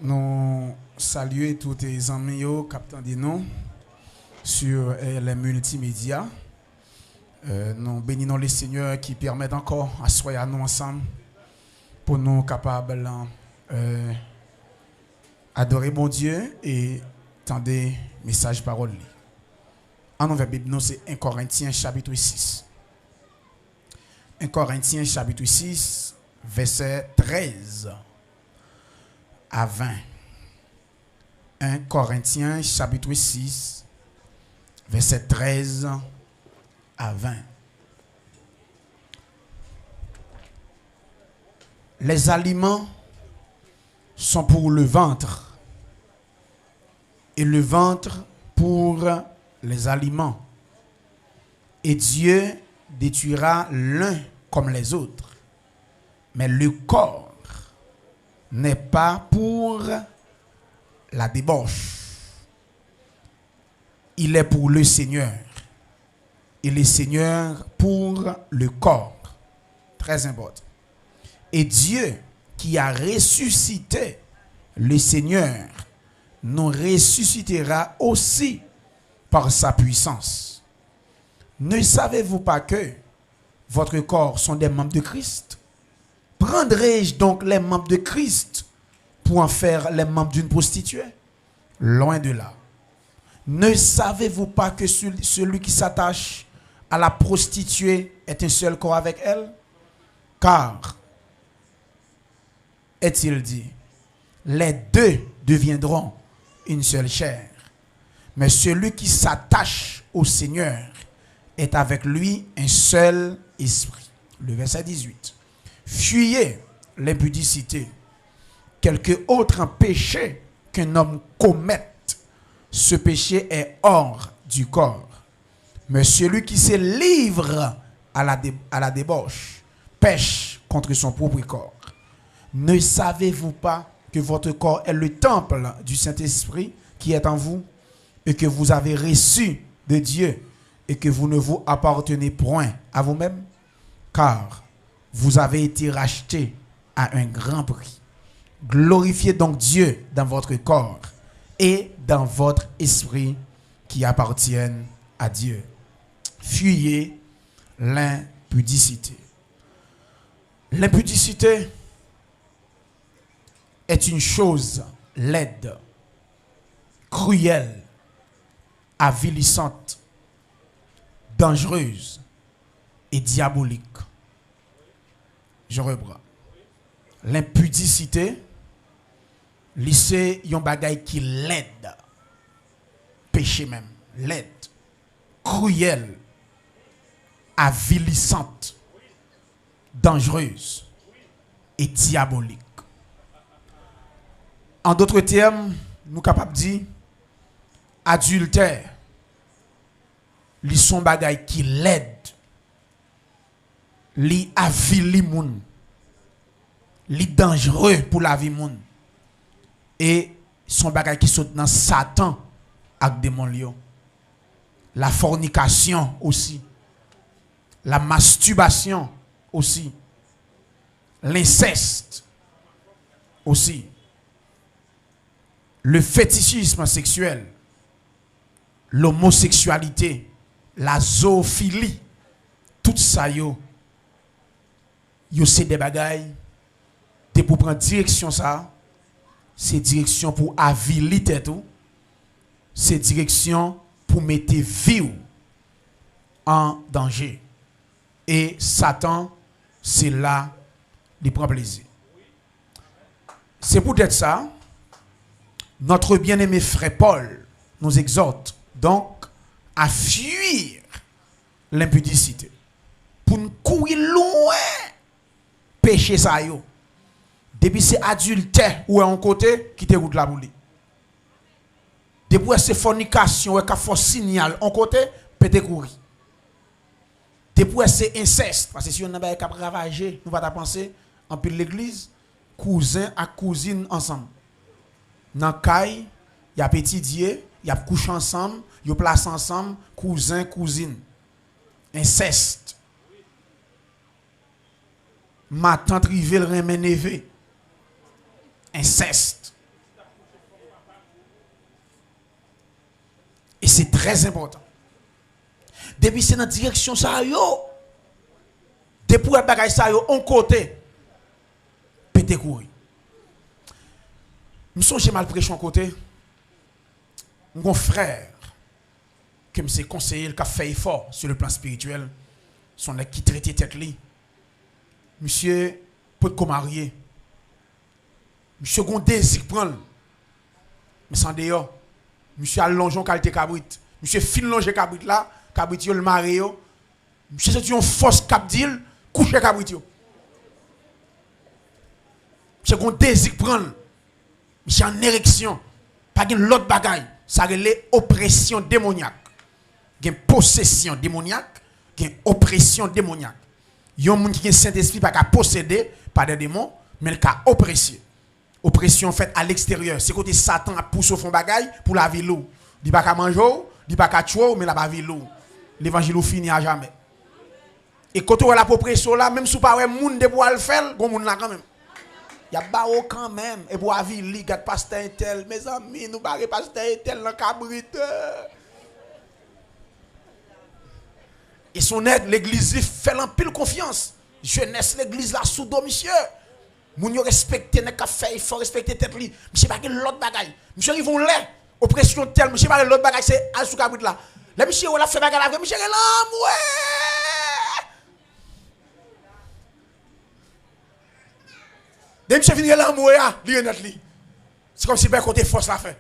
Nous saluons tous les amis captant des noms sur les multimédias. Nous bénissons les seigneurs qui permettent encore à soyons nous ensemble pour nous capables adorer bon Dieu et tendre message parole. En nouvelle Bible, nous c'est 1 Corinthiens chapitre 6. 1 Corinthiens chapitre 6, verset 13 à 20. 1 Corinthiens chapitre 6, verset 13 à 20. Les aliments sont pour le ventre et le ventre pour les aliments. Et Dieu détruira l'un comme les autres. Mais le corps n'est pas pour la débauche. Il est pour le Seigneur. Et le Seigneur pour le corps. Très important. Et Dieu qui a ressuscité le Seigneur nous ressuscitera aussi par sa puissance. Ne savez-vous pas que votre corps sont des membres de Christ? Prendrai-je donc les membres de Christ pour en faire les membres d'une prostituée? Loin de là. Ne savez-vous pas que celui qui s'attache à la prostituée est un seul corps avec elle? Car, est-il dit, les deux deviendront une seule chair. Mais celui qui s'attache au Seigneur est avec lui un seul esprit. Le verset 18. Fuyez l'impudicité. Quelque autre péché qu'un homme commette, ce péché est hors du corps. Mais celui qui se livre à la débauche pêche contre son propre corps. Ne savez-vous pas que votre corps est le temple du Saint-Esprit qui est en vous et que vous avez reçu de Dieu et que vous ne vous appartenez point à vous-même? Car vous avez été rachetés à un grand prix. Glorifiez donc Dieu dans votre corps et dans votre esprit qui appartiennent à Dieu. Fuyez l'impudicité. L'impudicité est une chose laide, cruelle, avilissante, dangereuse et diabolique. Je reprends. L'impudicité, c'est un bagay qui laide, péché même, laide, cruelle, avilissante, dangereuse et diabolique. En d'autres termes, nous sommes capables de dire adultère, li son bagay qui l'aide, li avili moun, li dangereux pour la vie moun, et son bagay qui saute dans Satan avec démon lion. La fornication aussi, la masturbation aussi, l'inceste aussi, le fétichisme sexuel, l'homosexualité, la zoophilie, tout ça yo c'est des bagailles te pour prendre direction ça, c'est direction pour avilir tout, c'est direction pour mettre vie en danger. Et Satan c'est là il prend plaisir. C'est peut-être ça notre bien-aimé frère Paul nous exhorte donc à fuir l'impudicité pour nous courir loin péché ça yo. Depuis c'est adultère ou en côté qui te route la boule. Depuis c'est fornication ou qu'a fort signal en côté peut courir. Depuis c'est inceste parce que si on n'a pas cap ravager, nous va penser en pile l'église cousin à cousine ensemble. Dans caille, il y a petit Dieu, il y a couche ensemble, il y a place ensemble, cousin, cousine. Inceste. Ma tante rive le remen neve. Inceste. c'est très important. Depuis c'est dans la direction ça yo. Depuis le bagage ça yo on côté. Pété courir. Je songe mal prêcher en côté. Mon frère que me conseiller qui a fait effort sur le plan spirituel, son qui traitait tête li. Monsieur peut être marié. Monsieur gon désir prendre. Mais sans dehors. Monsieur allongeon qualité cabrit. Monsieur fin longer cabrit là, cabrit yo le mari yo. Monsieur c'est une force cap deal, coucher cabrit yo. Monsieur gon désir prendre. Monsieur en érection. Pas gen l'autre bagaille, ça relève oppression démoniaque. Gen possession démoniaque, gen oppression démoniaque. Yon moun qui gen Saint-Esprit pas ka posséder par des démons, mais ka oppresser. Oppression faite à l'extérieur. C'est côté Satan a poussé au fond bagaille pour la vie lourd. Dit pas qu'à manger, dit pas qu'à tuer, mais la vie lourd. L'évangile finit à jamais. Et quand on a la oppression là, même si pas un monde de pour le faire, gon moun là quand même. Il y a bao quand même et pour la vie li gade pasteur tel, mes amis, nous barrer pasteur tel dans cabrit. Et son aide l'église fait en pile confiance. Jeunesse l'église là sous domicile. Moun yo respecter nek ka fait, il faut respecter tête li. Monsieur pas l'autre bagaille. Monsieur ils vont là. Oppression tel, monsieur pas l'autre bagaille c'est à sous cabrit là. Là monsieur on la fait bagaille avec monsieur l'homme ouais. Dès monsieur finir l'homme ouais, li net li. C'est comme si ben côté force la fait.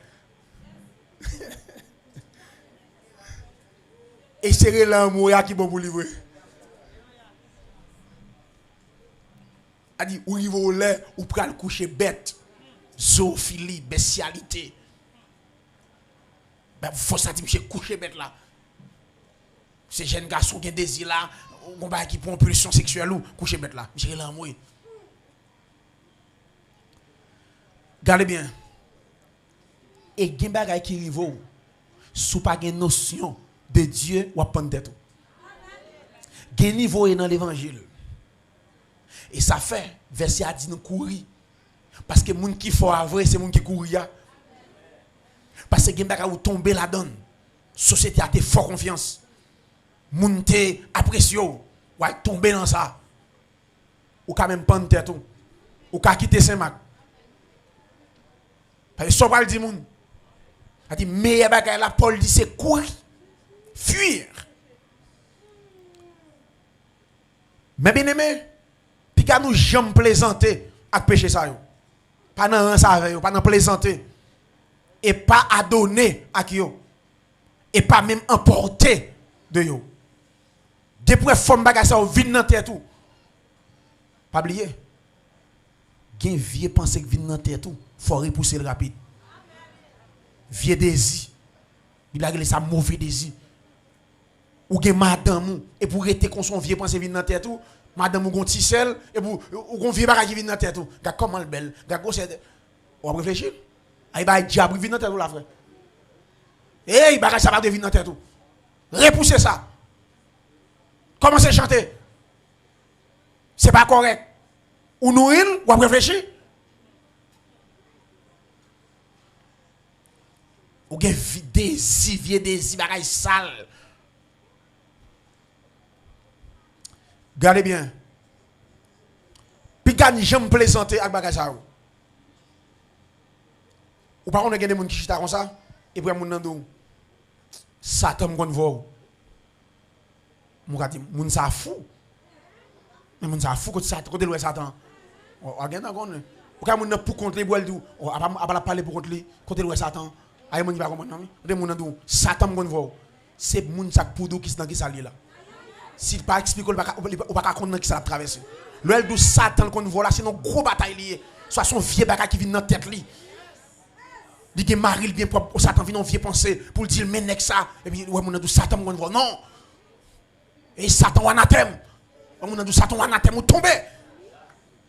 Et c'est l'homme ouais qui bon pour livrer. A dit ou rive au lait ou pral coucher bête, zoophilie, bestialité. Ben faut ça dit monsieur coucher bête là. Ces jeunes garçons qui ont désir là, on va qui prend pulsion sexuelle ou coucher bête là. Monsieur là moi. Gardez bien. Et gen bagay qui rive sous pas gen notion de Dieu ou prendre tête. Gen niveau dans l'évangile. Et ça fait, verset a dit nous courir. Parce que les gens qui font vrai, c'est les gens qui courent. Parce que les gens qui tombent là-dedans. La société a été fort confiance. Les gens qui apprécient, ou tomber dans ça. Ou quand même prendre tête. Ou quand quitter Saint-Marc. Parce que ça va le dire, il a dit, meilleur bagage la Paul dit, c'est courir. Fuir. Mais bien aimé, puis qu'à nous jamais plaisanter avec péché ça yo. Pas dans ça avec yo, pas dans plaisanter et pas à donner à qui yo. Et pas même emporter de yo. Depuis forme bagage ça vinn dans tête tout. Pas oublier. Gen vieux penser que vinn dans tête tout, faut repousser le rapide. Vieux désir. Il a réglé ça mauvais désir. Ou gen madame et pour rester qu'on son vieux penser vinn dans tête tout. Madame ou gon tissel et pour ou gon vieux bagage qui vient dans tête tout. Gars comment le belle, gars go c'est on réfléchir. Ay ba diable vient dans tête tout la frère. Hey, bagage ça va venir dans tête tout. Repousser ça. Commencez à chanter. C'est pas correct. Ou nous ou réfléchir. Ou gen désir, vieux désir bagage sale. Gardez bien. Puis quand j'aime plaisanter avec bagage ça. Ou par contre, il y a des gens qui chita comme ça et puis moun nan dou. Satan m'gon voix. Moun dit moun ça fou. Mais moun ça fou côté le Satan. O gen nan gon. Ou ka moun nan pour contre les boile dou. O a parler pour contre lui côté le Satan. Ay moun va comprendre non. Côté moun nan dou Satan m'gon voix. C'est moun ça pour dou qui dans qui sali là. S'il pas expliquer ou pas comprendre qui ça traverser. Le dou Satan qu'on voit là c'est une gros bataille lié. Soit son vieux bagage qui vient dans tête li. Dit que Marie bien propre Satan vient vieux penser pour dire mais nek ça et puis ouais mon dou Satan qu'on voit non. Et Satan anathème. Mon dou Satan anathème ou tomber.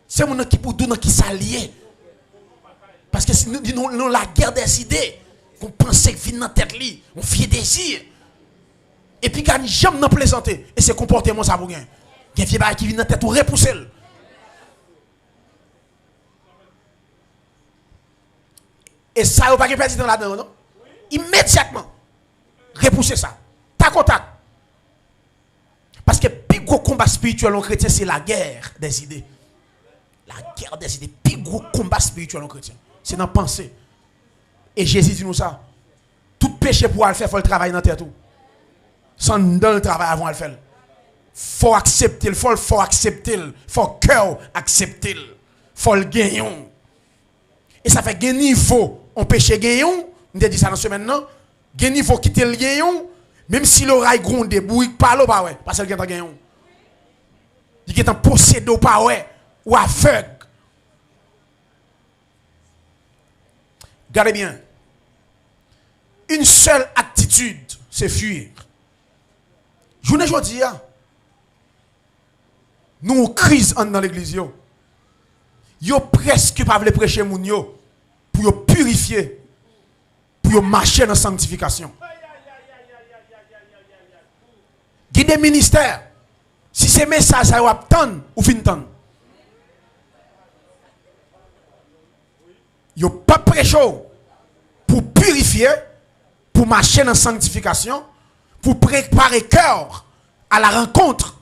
C'est mon qui pour dou dans qui s'allier. Parce que nous la guerre des idées qu'on pensait que vient dans tête li, on vieux désir. Et puis quand j'aime non plaisanter et c'est comportement ça pour gain. Gen vieux bagage qui vient dans tête ou repousser. Et ça, vous pas perdu dans la dedans non? Immédiatement. Repousser ça. Tac au tac. Parce que le plus gros combat spirituel en chrétien, c'est la guerre des idées. La guerre des idées. Le plus gros combat spirituel en chrétien. C'est dans la pensée. Et Jésus dit nous ça. Tout péché pour le faire, il faut le travailler dans la tête. Sans dans le travail avant de le faire. Faut accepter, faut accepter, faut cœur accepter, faut le gagner. Et ça fait gagner niveau, on péché gagner, on dit ça dans ce maintenant, gagner niveau quitter le gagner, même si l'oreille gronde, bouille parle pas ouais, parce qu'il est en gagner. Il est en possédé pas ouais, ou aveugle. Regardez bien. Une seule attitude, c'est fuir. Je ne dis pas. Nous avons une crise dans l'église. Yo presque pas voulu prêcher moun yo pour purifier, pour marcher dans la sanctification. Il y a des ministères. Si ces messages ça va attendre ou fin temps. Yo pas prêcher pour purifier, pour marcher dans la sanctification, pour préparer cœur à la rencontre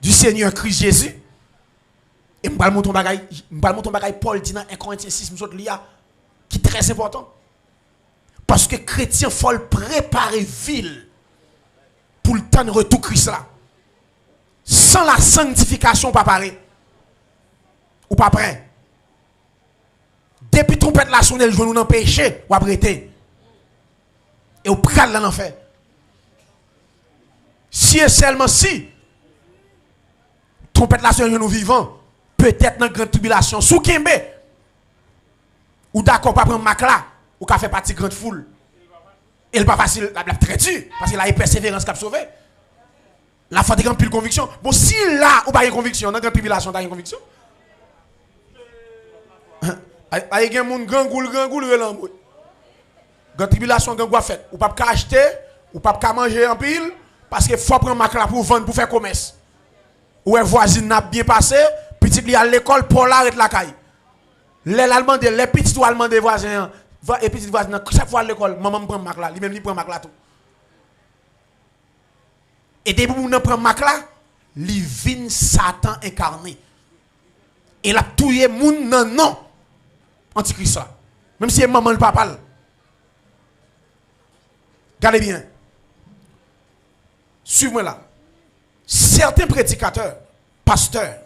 du Seigneur Christ Jésus. Et je vais montrer un bagage Paul dit dans 1 Corinthiens 6, qui est très important. Parce que chrétien, il faut préparer ville pour le temps de retour Christ là. Sans la sanctification, pas pareil. Ou pas prêt. Depuis trompette la sonne, le jour nous dans péché, ou arrêter. Et ou pral dans l'enfer. Si et seulement si trompette la sonne nous vivons, peut-être dans la grande tribulation, sous Kembe, ou d'accord pas prendre Macla, ou qu'a fait partie de grande foule. Et il n'est pas facile, la très dur, parce qu'il a une persévérance qui a sauvé. La foi de grande pile conviction. Bon, si là, ou pas une conviction, dans la grande tribulation, tu as une conviction. Il y a un monde grand goule, relan. Grande tribulation, grand goût fait. Ou pas acheter, ou pas manger en pile, parce qu'il faut prendre Macla pour vendre, pour faire commerce. Ou un voisin n'a bien passé, petit li à l'école pour l'arrêter la caille. Les Allemands, les petits Allemands des voisins, et petits voisins, chaque fois à l'école, maman prend Macla, lui-même il prend Macla tout. Et dès que vous prend Macla, il vient Satan incarné. Et il a tué moun nan non. Antichrist là. Même si maman le papa. Regardez bien. Suivez-moi là. Certains prédicateurs, pasteurs,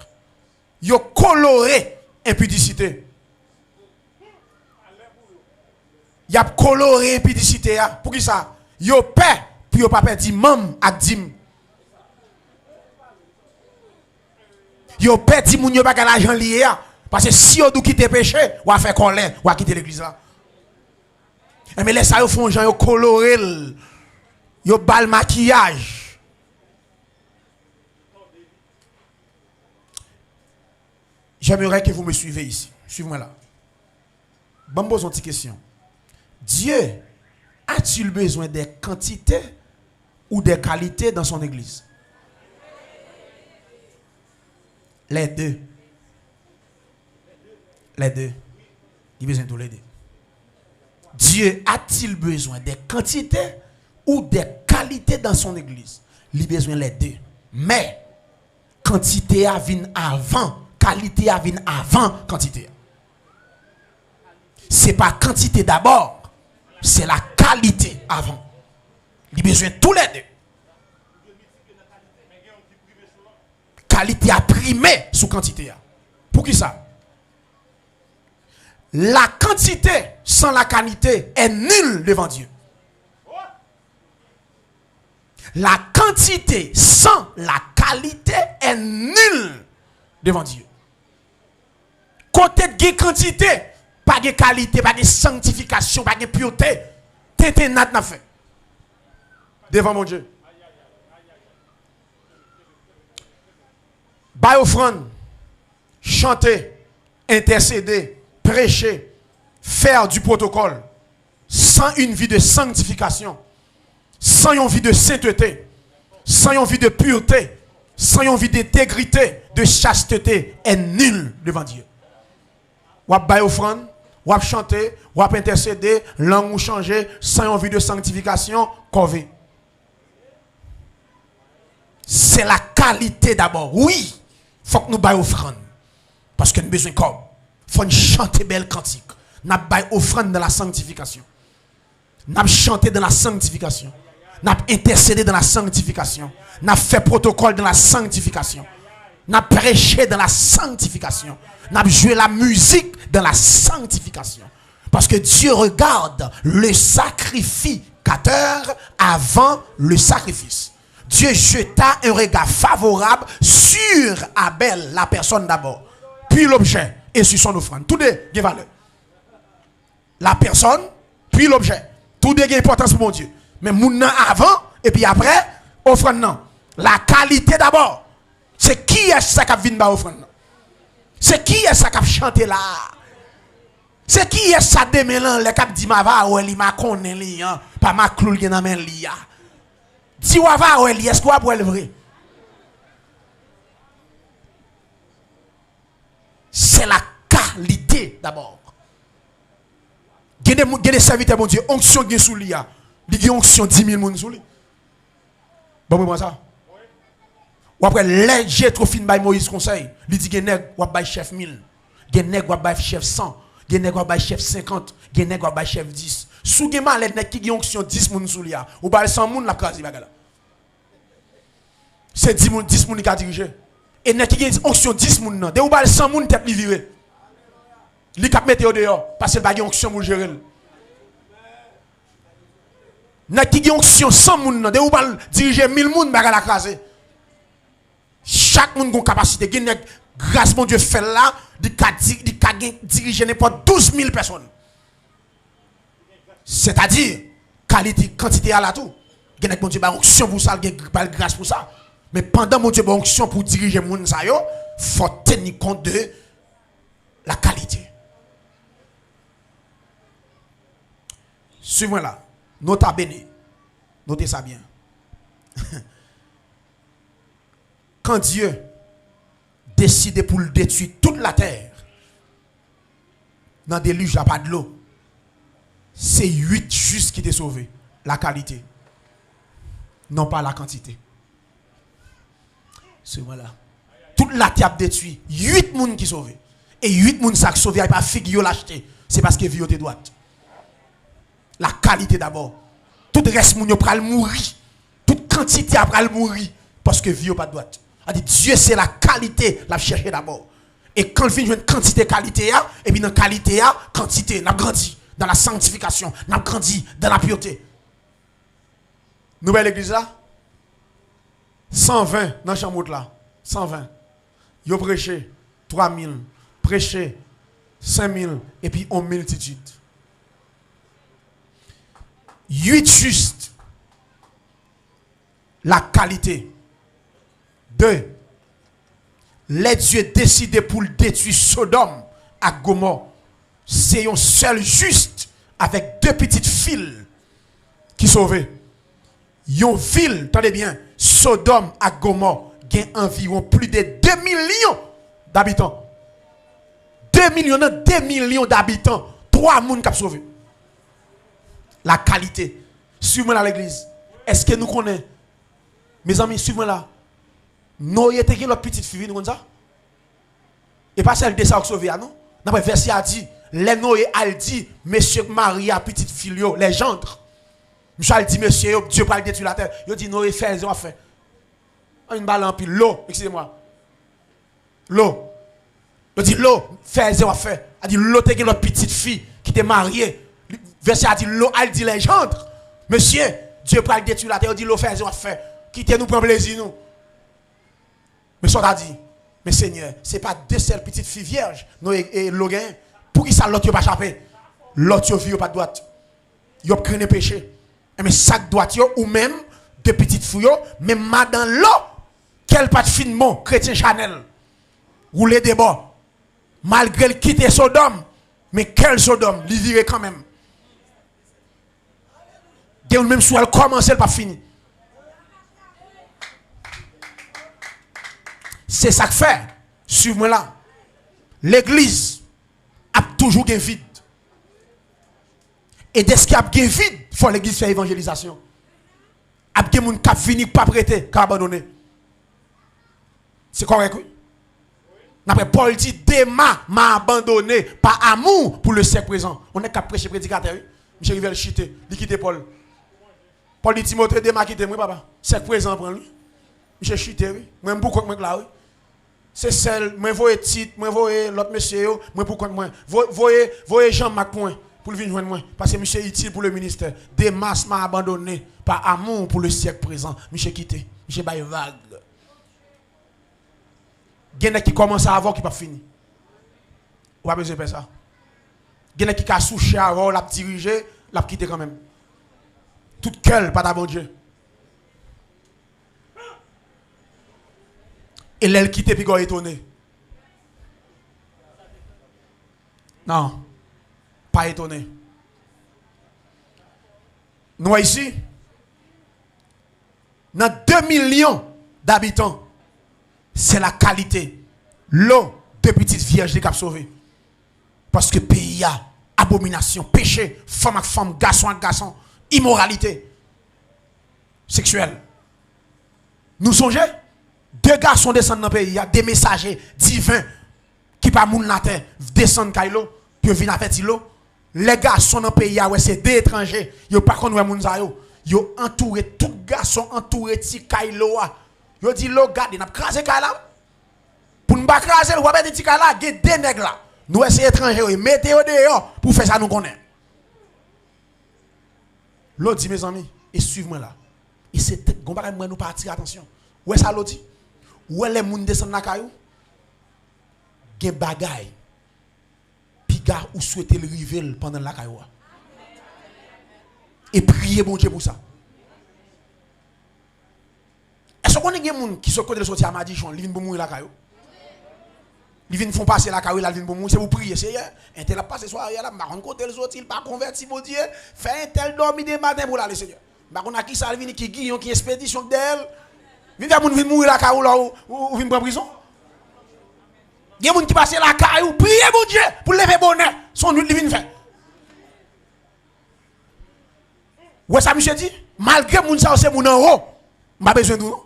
ils ont coloré impudicité. Ils ont coloré impudicité. Pour qui ça? Ils ont peur, puis ils ont pas dit mam ak dim. Ils ont peur di moun yo pas l'argent lié. Parce que si vous quittez péché, vous allez faire colère, vous allez quitter l'église là. Mais les ça ils font gens, ils coloré, ils bal maquillage. J'aimerais que vous me suivez ici. Suivez-moi là. Bon, pose une petite question. Dieu a-t-il besoin des quantités ou des qualités dans son église? Les deux. Les deux. Il a besoin de tous les deux. Dieu a-t-il besoin des quantités ou des qualités dans son église? Il a besoin les deux. Mais quantité a vient avant. Qualité a vient avant quantité. Ce n'est pas quantité d'abord, c'est la qualité avant. Il a besoin de tous les deux. Qualité a primé sous quantité. Pour qui ça? La quantité sans la qualité est nulle devant Dieu. La quantité sans la qualité est nulle devant Dieu. Côté de quantité, pas de qualité, pas de sanctification, pas de pureté, t'es nat n'a fait. Devant mon Dieu. Bail offrande, chanter, intercéder, prêcher, faire du protocole, sans une vie de sanctification, sans une vie de sainteté, sans une vie de pureté, sans une vie d'intégrité, de chasteté, est nul devant Dieu. Ou bail offrande, ou chanter, ou intercéder, langue ou changer, sans une vie de sanctification, corvée. c'est la qualité d'abord. Oui, il faut que nous baillons offrande. Parce que nous avons besoin de corps. Il faut chanter belle cantique. Nous avons offrande dans la sanctification. Nous avons chanté dans la sanctification. Nous avons intercédé dans la sanctification. Nous avons fait protocole dans la sanctification. Nous avons prêché dans la sanctification. Nous avons joué la musique dans la sanctification. Parce que Dieu regarde le sacrificateur avant le sacrifice. Dieu jeta un regard favorable sur Abel, la personne d'abord, puis l'objet et sur son offrande. Tout est de valeur. La personne, puis l'objet. Tout est d'importance pour mon Dieu. Mais mon avant et puis après, offrande non. La qualité d'abord. C'est qui est ça qui vient offrande? C'est qui est ça qui a chanté là? C'est qui est ça demain le cap dit ma va ou li ma connaît li pas ma clou li dans men li ya. Di wa va ou li est-ce qu'on pour le vrai? C'est la qualité d'abord. Gade des serviteurs mon Dieu, onction gen sou li ya. Li gen onction 10 000 moun sou li. Bon moi ça. Ou après les j'ai trop fin bay Moïse conseil, li dit gen nèg ou bay chef 1000, gen nèg ou bay chef 100. Gen nèg ou bay chef 50, gen nèg ou bay chef 10. Sou gen malè nèg ki gen onction 10 moun sou li a, ou bay 100 moun la krasi bagala. C'est 10 moun qui a dirigé. Et nèg ki gen onction 10 moun nan, de ou bay 100 moun tête li viré. Li k'ap mette au dehors parce que ba gen onction pour gérer. Nèg ki gen onction 100 moun nan, de ou bay diriger 1000 moun bagala krasi. Chaque monde a une capacité. Grâce mon Dieu fait là, il a dirigé n'importe 12 000 personnes. C'est-à-dire, qualité, quantité à la tout. Il y a mon Dieu, onction pour ça, il y a grâce pour ça. Mais pendant mon Dieu, onction pour diriger les gens, il faut tenir compte de la qualité. Suivez-moi là. Nota bene. Notez ça bien. Quand Dieu décide pour détruire toute la terre, dans des déluge, il n'y a pas de l'eau. C'est 8 justes qui étaient sauvés. La qualité. Non pas la quantité. C'est voilà. Toute la terre détruite. 8 personnes qui sont sauvés. Et 8 personnes qui sont sauvés, il n'y a pas de figure l'acheter. C'est parce que vie est droite. La qualité d'abord. Tout le reste, moun yo pral mourir. Toute quantité pral mourir. Parce que vie n'est pas droite. Dieu c'est la qualité la chercher d'abord. Et quand il vient une quantité qualité et puis dans qualité quantité n'a grandi dans la sanctification, n'a grandi dans la pureté. Nouvelle église là 120 dans chambre là, 120. Yo prêché 3000, prêché 5000 et puis en multitude. 8 juste la qualité. 2. Les dieux décident pour détruire Sodome à Gomorrhe. C'est un seul juste avec 2 petites filles qui sauvent. Yon ville, attendez bien, Sodome à Gomorrhe, gagne environ plus de 2 millions d'habitants. 2 millions d'habitants. 3 personnes qui ont sauvé. La qualité. Suivez-moi dans l'église. Est-ce que nous connaissons? Mes amis, suivez-moi là. Noé était qui l'autre petite fille, nous comme ça? Et pas celle de ça qui sauvé, non? Dans le verset a dit, les Noé a dit, monsieur Marie a petite fille, les gendres. Monsieur a dit, monsieur, Dieu va détruire la terre. Il dit, Noé fait, ils ont fait. Une balle en pile, l'eau, excusez-moi. L'eau. Il dit, l'eau, fait, ils ont fait. Il dit, l'eau était qui l'autre petite fille qui était mariée. Verset a dit, l'eau, elle dit, les gendres. Monsieur, Dieu va détruire la terre. Il dit, l'eau fait, ils ont fait. Quittez nous prendre plaisir, nous. Mais ça a dit, mais Seigneur, ce n'est pas 2 seules petites filles vierges, Noé et Logan. Pour qui ça l'autre n'a pas échappé? L'autre n'a pas de droite. Il a craint le péché. Mais ça droite, ou même 2 petites filles, même dans l'eau, quel pas de finement, chrétien Chanel, rouler des bords. Malgré le quitter Sodome, mais quel Sodome, il virait quand même. Dès même si elle commence, elle pas fini. C'est ça que fait. Suivez-moi là. L'église a toujours un vide. Et dès qu'il y a un vide, il faut l'église faire évangélisation. Il y a des gens qui ne viennent pas prêter, qui abandonner. C'est correct, oui? Après, Paul dit, Déma m'a abandonné par amour pour le siècle présent. On est qu'à prêcher prédicateur, oui? Monsieur Rivel chité, il quitte Paul. Paul dit, Timothée, Déma quitte moi, papa. Siècle présent, prend lui. Monsieur chité, oui? Moi, pourquoi moi là, oui? C'est celle, moi, voyez titre, moi, voyez l'autre monsieur, moi, pourquoi moi? Voyez Jean-Marc Point, pour le venir joindre moi. Parce que monsieur est utile pour le ministère. Démas m'a abandonné par amour pour le siècle présent. Monsieur quitté. Monsieur bail vague. Il y en a qui commencent à avoir qui pas fini. On pas besoin de faire ça. Il y en a qui a souché avant, l'a dirigé, l'a quitté quand même. Tout cœur, pas ta bon Dieu. Et l'elle quitté puis est étonné. Non, pas étonné. Nous ici, dans 2 millions d'habitants, c'est la qualité, l'eau de petites vierges qui a sauvé. Parce que pays a abomination, péché, femme à femme, garçon à garçon, immoralité sexuelle. Nous songeons, 2 garçons descendent dans le pays, il y a des messagers divins qui par moun la terre descendent Kailo, puis viennent faire l'eau. Les garçons dans le pays, c'est des étrangers, ils par contre moun sa yo, ils entouré tout garçon entouré ti Kailo. Yo dit lo garde n'a crasé Kaila. Pour ne pas craser, vous avez dit Kaila, il y a des nègres là. Nous c'est étrangers, mettez au dehors pour faire ça nous connaît. L'autre dit mes amis, et suivez-moi là. Et c'est gon bagay moi nous partir attention. Ouais ça l'autre dit. Ouais les moun descend na kayou. Gen bagay. Pi gars ou souhaiter le river pendant la kayou. Et prier bon Dieu pour ça. Est-ce qu'on a des gens qui sont côté de sortir à Madichon, ils viennent pour mourir la caillou? Ils viennent font passer la caillou, ils viennent pour mourir, c'est pour prier, c'est un tel a passé soir là, par contre côté le sortir, il pas converti mon Dieu, fait un tel dormir des matins pour aller Seigneur. Par contre a qui ça vient qui guillon qui expédition d'elle. Viennent mourir la caillou là ou viennent prendre prison. Il y a des gens qui passent la caillou, prier mon Dieu pour lever bonheur, son nuit viennent faire. Ouais ça monsieur dit, malgré moun ça c'est moun en haut, m'a besoin de nous.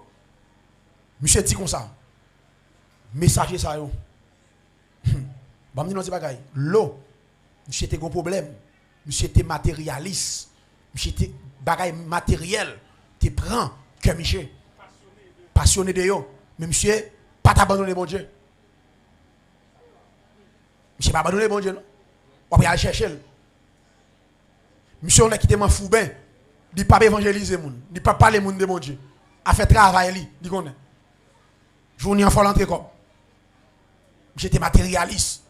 Monsieur dit comme ça. Messager ça yo. Bah me dit non c'est bagaille. L'eau. Monsieur était un problème. Monsieur était matérialiste. Monsieur était bagaille matériel. Tu prends que monsieur passionné de yo. Mais monsieur pas t'abandonner bon Dieu. Monsieur pas abandonner bon Dieu non. On va aller chercher. Monsieur on a quitté mon fou ben. Il pas évangéliser moun. Il pas parler moun de mon Dieu. A fait travail li, dit connaît. Journée en folle entrer comme. J'étais matérialiste.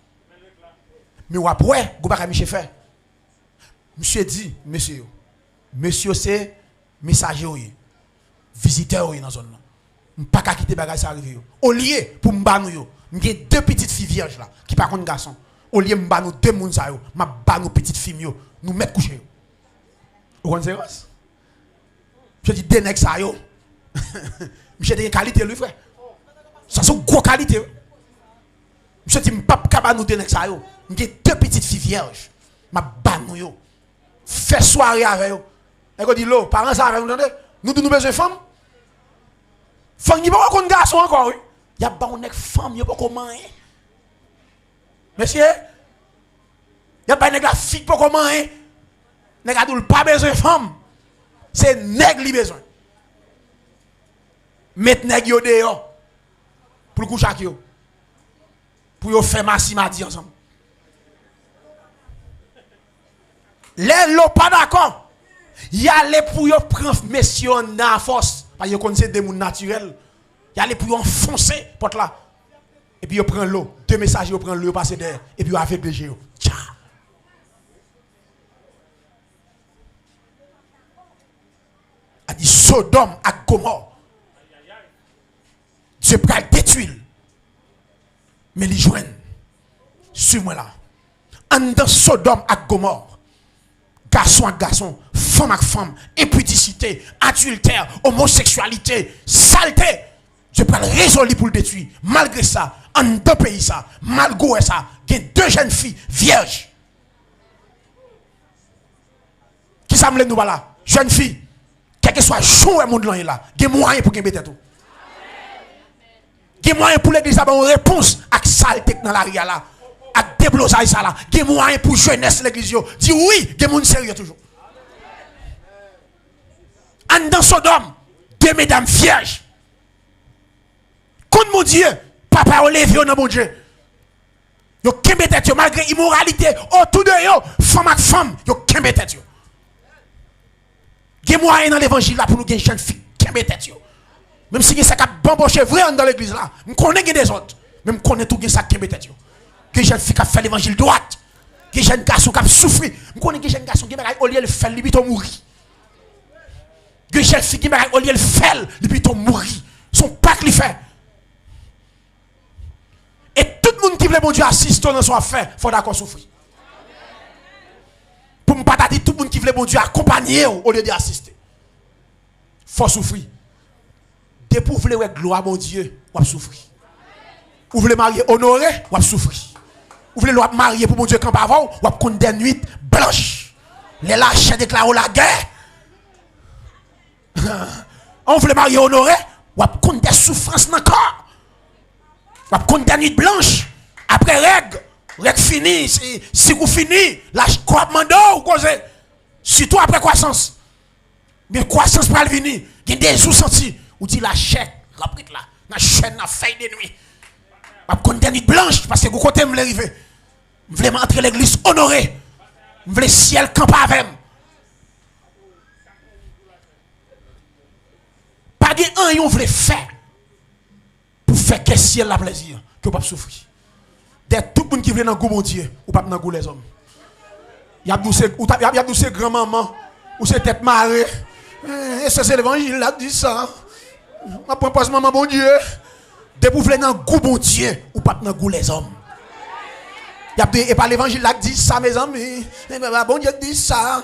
Mais après, go pas monsieur fait. Monsieur dit, monsieur c'est messager visiteur dans zone là. Pas qu'à quitter bagage ça arrive. Au lieu pour m'ba nous yo, j'ai 2 petites filles vierges là qui par contre garçon. Au lieu m'ba nous 2 moun ça yo, m'a ba nous petites filles yo, nous mettre coucher. Vous comprenez ça? Je dis des nèg ça yo. Monsieur des qualité lui frère. Ça sont gros qualité. Monsieur dit m'pa capable nous des nèg ça yo. J'ai 2 petites filles vierges. M'a ba nous yo. Fait soirée avec yo. Et qu'on dit l'eau, parents ça avec nous entendez? Nous besoin de femmes. Femme n'y pas qu'on garçon encore oui. Y a pas on nèg femme, y a pas comment hein. Monsieur, y a pas nèg la fille pas comment hein. Nèg a pas besoin de femme. C'est nèg li besoin. Mettre nèg yo dehors pour coucher avec yo. Pour yo faire massimadi ensemble. Les lo pas d'accord. Y aller pour yo prendre messieurs en force parce que yo connaissez des monde naturel. Y aller pour yo enfoncer porte là. Et puis yo prend l'eau, 2 messages yo prend l'eau passer derrière et puis yo affaiblir yo. Tcha. A dit Sodome à Gomorrhe. Dieu peut détruire. Mais les joignent. Suis-moi là. En dans Sodome à Gomorrhe. Garçon à garçon, femme à femme, impudicité, adultère, homosexualité, saleté. Dieu peut résoudre pour le détruire. Malgré ça, en deux pays ça, malgré ça, il y a 2 jeunes filles vierges. Qui s'amène nous là? Jeunes filles. Quel que soit le jour où monde là, il y a moyen pour qu'il mette tout. Il Il y a moyen pour l'église d'avoir une réponse à saleté dans la ria là. À déblosaille ça là. Il y a moyen pour jeunesse l'église. Dit oui, il y a monde sérieux toujours. En dans Sodome, deux mesdames vierges. Contre mon Dieu, papa a levé dans mon Dieu. Yo kembe tête malgré immoralité autour de yo, femme avec femme, yo kembe tête yo. Gen moyen dans l'évangile là pour nous gagner jeune fille kembe tête yo. Même si ça cap bamboché vrai dans l'église là, me connais des autres, même connais tout gen ça kembe tête yo. Gen jeune fille qui fait l'évangile droite. Gen jeune garçon qui souffrir, me connais gen jeune garçon qui au lieu de faire lui to mourir. Gen jeune fille qui au lieu de faire lui to mourir. Son pas li fait. Et tout le monde qui veut bon Dieu assister dans son affaire, il faut d'accord souffrir. Pour ne pas dire tout le monde qui veut bon Dieu accompagner au lieu d'assister. Il faut souffrir. Dès que vous voulez gloire mon Dieu, vous souffrir. Vous voulez marier honoré, vous souffrir. Vous voulez marier pour mon Dieu quand avant, vous avez des nuits blanches. Les lâches déclarent la guerre. On voulait marier honoré, vous avez des souffrances dans le corps. Vous avez des nuits blanches. Après règle fini. Si vous finissez, lâche quoi mando ou causer. Surtout après croissance. Mais croissance pour venir. Il y a des sous sentis. Ou dit la chaîne, rapide là. La chaîne, la feuille de nuit. Vous avez des nuits blanches parce que vous côté me l'arriver. Vous voulez entrer l'église honorée. Vous voulez ciel camp avec. Pas de un, vous voulez faire. Pour faire que ciel la plaisir, que vous ne pas souffrir. Dès tout le monde qui vient dans le goût, mon Dieu, ou pas dans le goût les hommes. Il y a tous ces grands-mamans, ou ces têtes marées. Et ça, c'est l'évangile là, dit ça. Je prends pas ce maman, bon Dieu. Dès que vous venez dans le goût, mon Dieu, ou pas dans le goût les hommes. Et pas l'évangile là, dit ça, mes amis. Bon Dieu dit ça.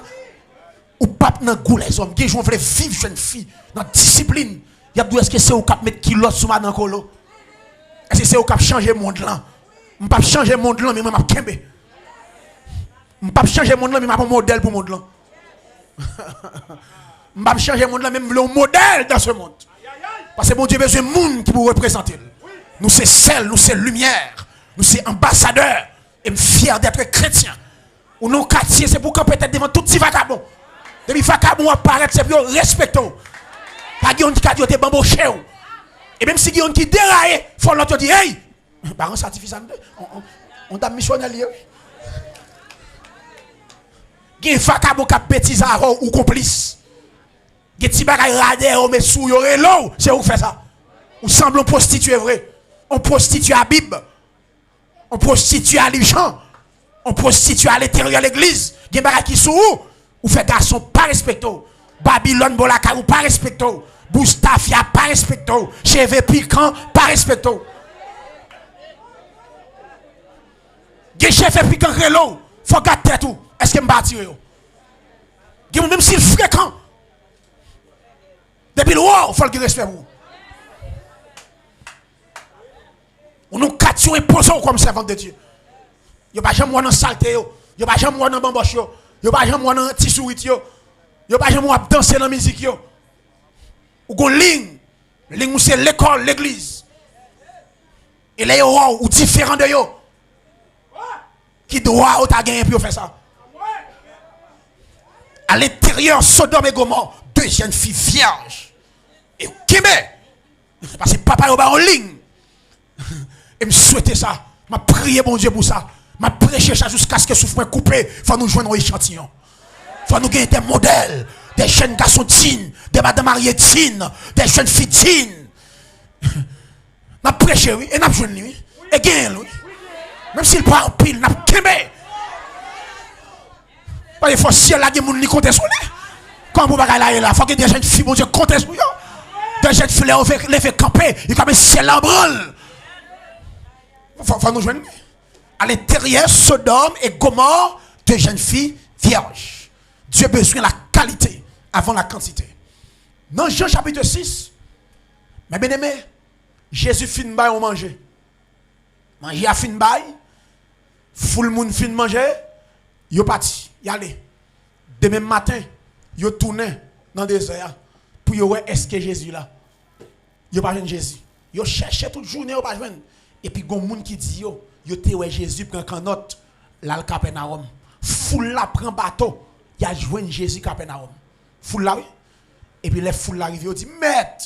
Ou pas dans le goût les hommes. Qui veulent vivre jeune fille, dans la discipline. Il y a est-ce que c'est au cap mettre kilo sous ma dans colo? Est-ce que c'est au cap changer le monde là? Je ne peux pas changer le monde là, mais je vais kembe. Je ne peux pas changer le monde là, mais je vais un modèle pour le monde là. Je ne peux pas changer le monde là, mais je veux un modèle dans ce monde. Parce que mon Dieu a besoin de monde qui vous représente. Nous c'est sel, nous c'est lumière, nous c'est ambassadeurs. Et je suis fier d'être chrétien. Ou non quartier, c'est pour qu'on peut être devant tout petit vagabond. Depuis vagabond apparaît, c'est pour respecter. Pas de qui a été bamboché. Et même si il y a qui déraille, il faut l'autre dire hey, parents certificat, on t'a missionnaire. Il y a un vagabond qui a bêtise ou complice. Il y a des petits bagages radés, mais sous l'eau, c'est où fait ça. On semble un prostitué vrai. On prostitue à Bible. On prostitue à l'Ijan. On prostitue à l'intérieur de l'église. Il y a des bagages qui sont où? Ou fait garçon pas respecté. Babylone Bolaka ou pas respecté. Boustafia pas respecté. Cheveux piquant pas respecté. Des cheveux piquant relo. Faut garder tout. Est-ce que me bâtir yo? Même s'il fréquent. Depuis le haut, faut le respect pour. On nous capture et posons comme servant de Dieu. Yo pas jamais dans saleté yo. Yo pas jamais dans bamboche yo. Yo pas jamais dans tisourit yo. Yo pas jamais danser dans musique yo. Ou gon ligne où c'est l'école, l'église. Et là yo ou différent de yo. Qui doit ou ta gagner pour faire ça. À l'intérieur Sodome et Gomorrhe, deux jeunes filles vierges. Et Québec. Parce que papa yo ba en ligne. Et me souhaiter ça. M'a prié mon Dieu pour ça. M'a prêché ça jusqu'à ce que souffle coupé. Faut nous joindre un échantillon. Faut nous gagner des modèles. Des jeunes garçons dignes, des madames mariées dignes, des jeunes filles dignes. N'a prêché, oui, et n'a joué, oui, et gagné, oui. Même s'il part en pile, n'a kembe. Parce qu'il faut si elle a des gens qui comptent sur lui. Quand vous bagay là, il faut que des jeunes filles, bon Dieu, comptent sur lui. Des jeunes filles, les fait camper, ils comme un ciel en branle. Faut nous joindre. À l'intérieur, Sodome et Gomorre, deux jeunes filles vierges. Dieu a besoin de la qualité avant la quantité. Dans Jean chapitre 6, mes bien-aimés, Jésus fin bail on manger. Manger à fin bail, full monde fin manger, yo parti, y aller. Demain matin, yo tourné dans le désert pour yo est-ce que Jésus là. Yo pas jeune Jésus. Yo cherché toute journée, pas joindre. Et puis, il y a des gens qui disent, yo te ouais Jésus prend canotte, là le Capernaum. Foule la prend bateau, il a joint Jésus Capernaum. Foule la, oui. Et puis, les foules arrivent, ils disent, maître,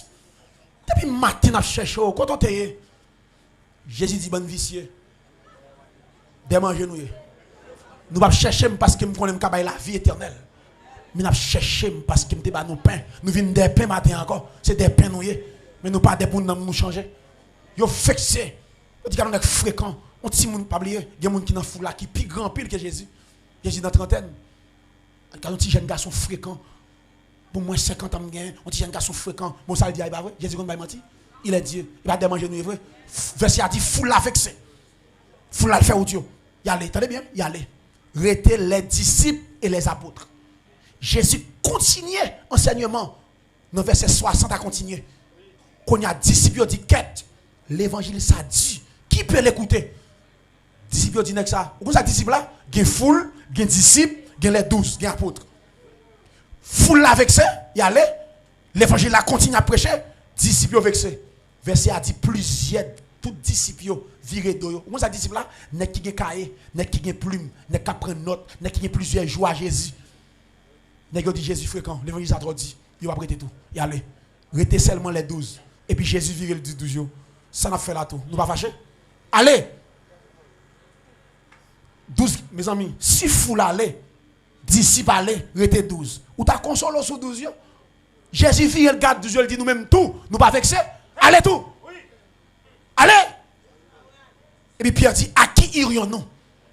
depuis matin, on cherché, quand on t'est, Jésus dit, bon vicieux, démanger nous. Nous ne cherchons pas parce que nous connaissons la vie éternelle. Mais nous cherchons parce que nous avons nos pains. Nous venons des pains matin encore. C'est des pains nous. Mais nous pas des pains nous changer. Nous fixés. On dit qu'on est fréquent. On dit qu'on pas oublier. Il y a des gens qui sont fous là, qui sont plus grand pile que Jésus. Jésus dans la trentaine. Quand on dit jeune garçon fréquent. Pour moins 50 ans, on dit jeune garçon fréquent. Bon, ça le dit, pas vrai. Jésus ne va pas mentir. Il est Dieu. Il va démanger nous, vrai. Verset a dit fou là vexé. Fou là le faire au Dieu. Y aller. Attendez bien. Y aller. Rester les disciples et les apôtres. Jésus continuait enseignement. Dans verset 60 à continuer. Quand il y a disciples, il dit quête. L'évangile, ça dit. Qui peut l'écouter? Disciples, dit ça. Vous savez, disciples là, il y a foule, il y a disciples, il y a les 12, il y a apôtres. Foule là avec ça, il y a l'évangile là continue à prêcher. Disciples vexés. Verset a dit plusieurs, tous disciples viré d'eau. Vous savez, disciples là, n'est qui cahier, n'est qui plume, n'est qui prendre note, n'est qui plusieurs jours à Jésus. N'est qui dit Jésus fréquent. L'évangile a trop dit. Il va prêter tout. Il allez. Restez seulement les 12. Et puis Jésus viré le 12 jours. Ça n'a fait là tout. Nous pas fâcher. Allez. 12, mes amis, si foule allez, disciples allez, restez 12. Ou t'as consolé sur 12 jours. Jésus viré le garde 12 jours, il dit nous-mêmes tout. Nous pas vexer. Allez tout. Allez. Et puis Pierre dit, à qui irions-nous?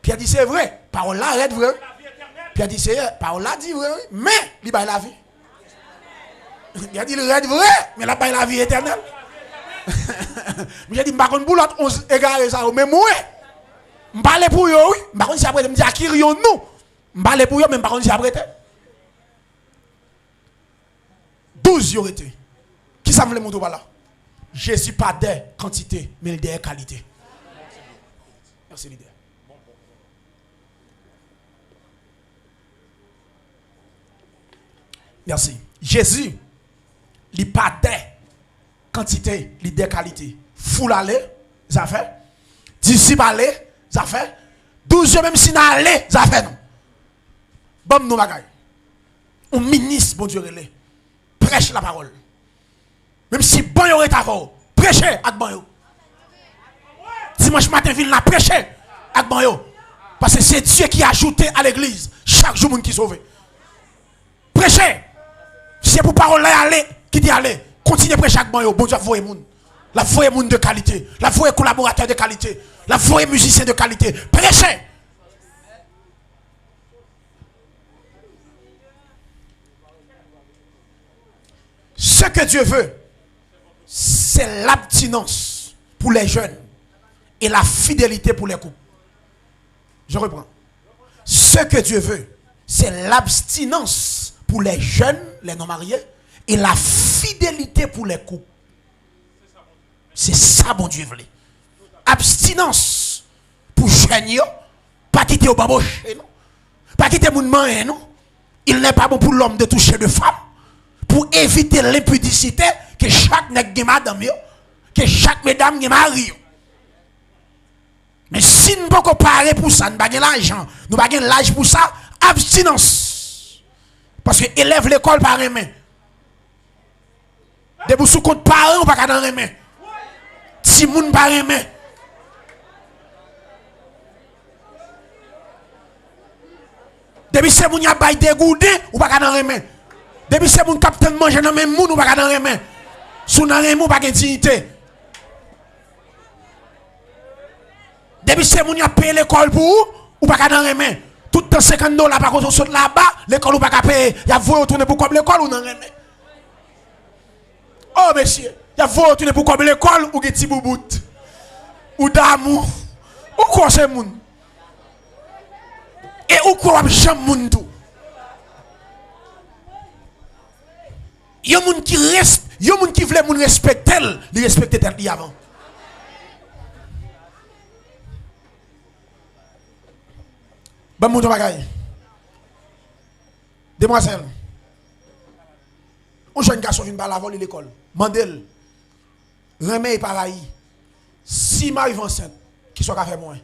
Pierre dit, c'est vrai. Parole là, est vrai. Pierre dit, c'est vrai. Parole là, dit vrai. Mais, il va la vie. Pierre dit, il est vrai. Mais là, il la vie éternelle. J'ai dit, je ne sais pas si boulot, on égare ça. Mais moi, je ne parle pour eux, oui. Je ne sais pas si après, je me dis, à qui irions-nous? Je parle pour eux, mais je ne sais pas si après. 12 jours été. Qui ça me le montre là? Jésus pas des quantités, mais des qualités. Merci, leader. Merci. Jésus, il pas des quantités, il des qualités. Foule aller, ça fait. Disciple aller, ça fait. 12 même si n'a aller, ça fait non. Bon nous bagaille. On ministre, bon Dieu, relais. Prêche la parole. Même si bon yo est avant, prêchez avec bon yo. Dimanche matin, ville la prêcher avec bon yo. Parce que c'est Dieu qui a ajouté à l'église chaque jour qui sauve. Prêchez. C'est pour parole là aller, qui dit aller. Continuez à prêcher avec bon yo. Bon Dieu, voyez moun. La voyez moun de qualité. La voyez collaborateur de qualité. La voyez musicien de qualité. Prêchez. Ce que Dieu veut, c'est l'abstinence pour les jeunes et la fidélité pour les couples. Je reprends. Ce que Dieu veut, c'est l'abstinence pour les jeunes, les non-mariés, et la fidélité pour les couples. C'est ça, bon Dieu veut. Abstinence pour jeunes, pas quitter au baboche, non. Pas quitter mon main, non. Il n'est pas bon pour l'homme de toucher de femme. Pour éviter l'impudicité que chaque nègre a madame, que chaque mesdame a mari. Mais si nous ne pouvons pas parler pour ça, nous n'avons pas l'argent, nous n'avons pas l'âge pour ça, abstinence. Parce que élève l'école par les mains. Debout sous compte parents, ou pas dans les mains. Si moun par les mains. Depuis c'est moun y a bail dégoudé, ou pas dans les mains. Depuis c'est mon capitaine mange dans même moun ou pas dans les mains. Sous dans les mains pas de dignité. Depuis c'est moun y a payé l'école pour ou pas dans les mains. Tout dans $50 par contre saute là-bas, l'école ou pas payer. Y a voulu retourner pour comme l'école ou dans les mains. Oh monsieur, y a voulu retourner pour comme l'école ou petit boubout. Ou d'amour. Ou quoi c'est moun. Et ou quoi j'aime moun tout. Il y a des gens qui veulent respecter, ils respectent tel avant. Bon, mon bagage. Demoiselle. Un jeune garçon vient par la voler l'école. Mandel. Remets pareil. Si m'arrive enceinte, qui soit fait moins.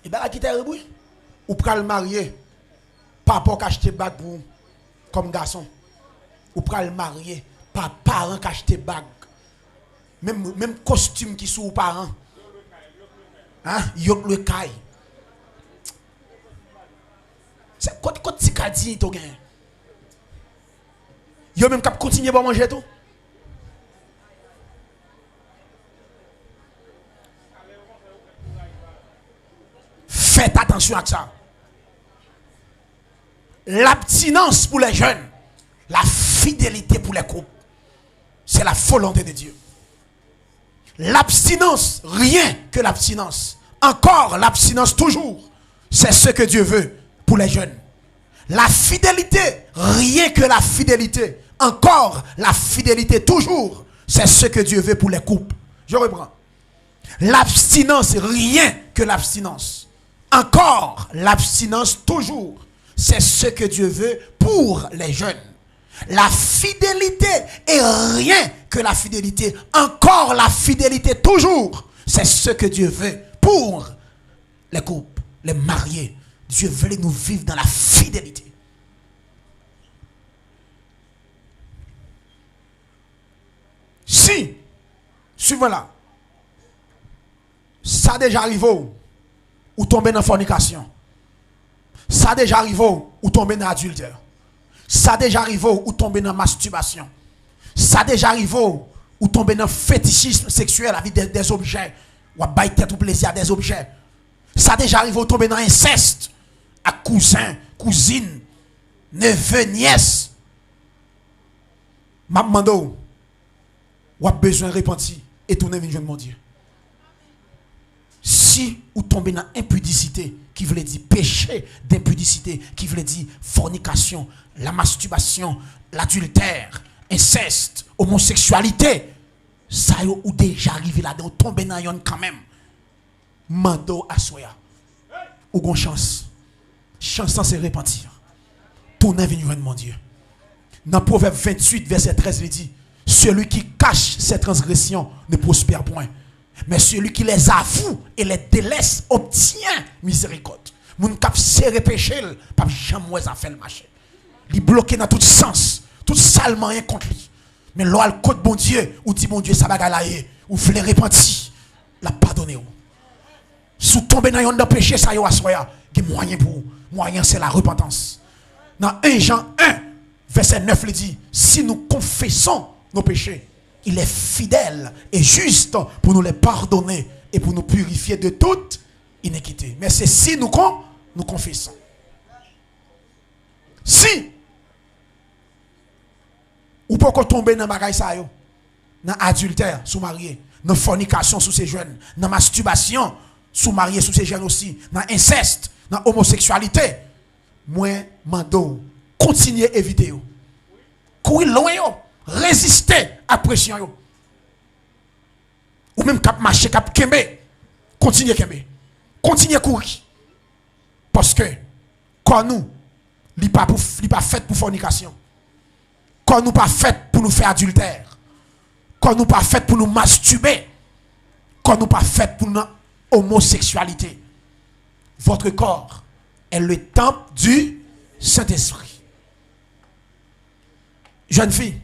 Et bien, là, qui t'est rebou, ou pral le marier, papa qui acheté bague pour comme garçon. Ou pral le marier, par parent qui acheté bague. Même costume qui sous parents. Hein? Yok le caille. C'est quoi tu as dit, tu gagnes? Yo même cap continuer à manger tout. Faites attention à ça. L'abstinence pour les jeunes, la fidélité pour les couples, c'est la volonté de Dieu. L'abstinence, rien que l'abstinence. Encore l'abstinence toujours, c'est ce que Dieu veut pour les jeunes. La fidélité, rien que la fidélité. Encore la fidélité toujours, c'est ce que Dieu veut pour les couples. Je reprends. L'abstinence, rien que l'abstinence. Encore l'abstinence toujours, c'est ce que Dieu veut pour les jeunes. La fidélité est rien que la fidélité. Encore la fidélité toujours, c'est ce que Dieu veut pour les couples, les mariés. Dieu veut nous vivre dans la fidélité. Si, suivons là, ça déjà arrivé ou tomber dans fornication. Ça déjà arrivé ou tomber dans adultère. Ça déjà arrivé ou tomber dans masturbation. Ça déjà arrivé ou tomber dans fétichisme sexuel avec des objets. Ou à bailler tête ou plaisir à des objets. Ça déjà arrivé ou tomber dans inceste à cousin, cousine, neveu, nièce. M'a demandé ou a besoin de repentir et tourner vers mon Dieu. Si vous tombez dans impudicité, qui veut dire péché d'impudicité, qui veut dire fornication, la masturbation, l'adultère, inceste, homosexualité, ça ou déjà arrivé là-dedans, tomber dans yon quand même. Mando à soya. Ou gon chance. Chance c'est repentir. Tourner vers mon Dieu. Dans Proverbe 28, verset 13, il dit, celui qui cache ses transgressions ne prospère point. Mais celui qui les avoue et les délaisse obtient miséricorde. Moun kap serré péché, pas jamais ça fait le marché. Il bloqué dans tout sens, tout salement rien contre lui. Mais l'oal côté bon Dieu, ou dit bon Dieu ça bagay la yé, ou voulez repentir, la pardonner ou. Sous tomber dans yon de péché ça yo assoya, gen moyen pour moyen c'est la repentance. Dans 1 Jean 1 verset 9 il dit, si nous confessons nos péchés, il est fidèle et juste pour nous les pardonner et pour nous purifier de toute iniquité. Mais c'est si nous confessons. Si ou pas qu'on tombe dans bagaille ça yo, dans adultère sous marié, dans fornication sous ces jeunes, dans masturbation sous marié sous ces jeunes aussi, dans inceste, dans homosexualité, moi mando continuer éviter yo. Courir loin yo. Résister à pression yo. Ou même cap marcher cap kembe, continuer kembe. Continuer courir. Parce que quand nous li pas fait pour fornication. Quand nous pas fait pour nous faire adultère. Quand nous pas fait pour nous masturber. Quand nous pas fait pour nous homosexualité. Votre corps est le temple du Saint-Esprit. Jeune fille,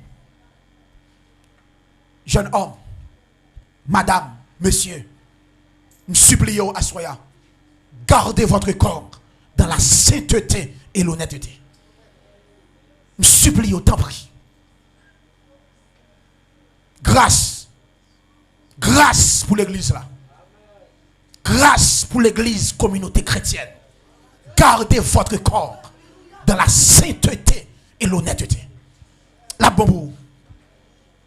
jeune homme, madame, monsieur, je supplie à soya, gardez votre corps dans la sainteté et l'honnêteté. Je supplie au temps pris. Grâce. Grâce pour l'église là. Grâce pour l'église communauté chrétienne. Gardez votre corps dans la sainteté et l'honnêteté. La bombe.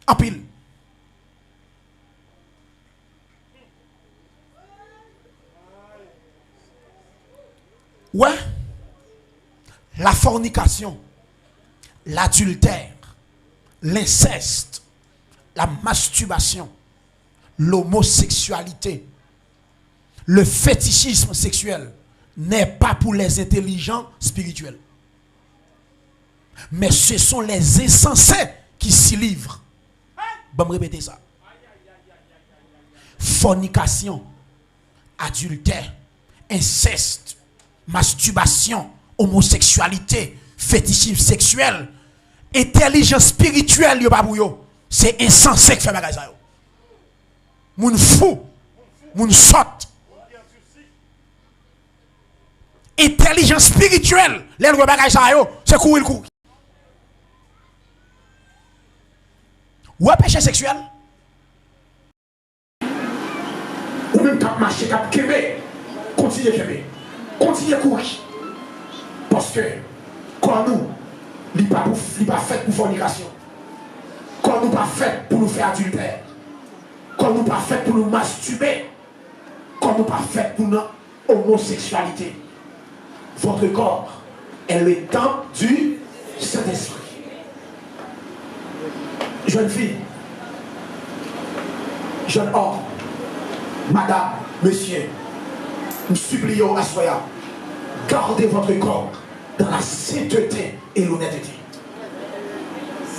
En pile. Ouais. La fornication, l'adultère, l'inceste, la masturbation, l'homosexualité, le fétichisme sexuel n'est pas pour les intelligents spirituels. Mais ce sont les insensés qui s'y livrent. Bon, me répéter ça. Fornication, adultère, inceste, masturbation, homosexualité, fétichisme sexuel, intelligence spirituelle, yo pas pour yo. C'est insensé que fait bagay ça yo. Moun fou, moun sot. Intelligence spirituelle, les bagay ça yo, c'est courir le coup. Ou péché sexuel? Ou même cap marcher, cap kébé, continuez kébé, continuez courir. Parce que quand nous, il n'est pas fait pour fornication. Quand nous pas fait pour nous faire adultère. Quand nous pas fait pour nous masturber. Quand nous pas fait pour notre homosexualité. Votre corps est le temple du Saint-Esprit. Jeune fille, jeune homme, madame, monsieur, nous supplions à soi, gardez votre corps dans la sainteté et l'honnêteté.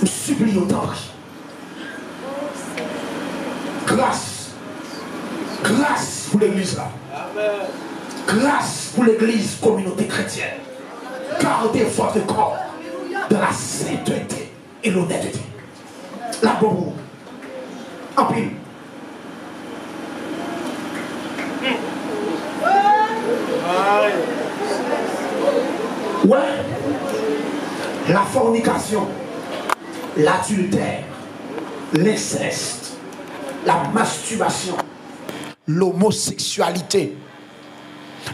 Nous supplions tant. Grâce. Grâce pour l'église là. Grâce pour l'église communauté chrétienne. Gardez votre corps dans la sainteté et l'honnêteté. La bonne. En pile. Ouais. La fornication, l'adultère, l'inceste, la masturbation, l'homosexualité,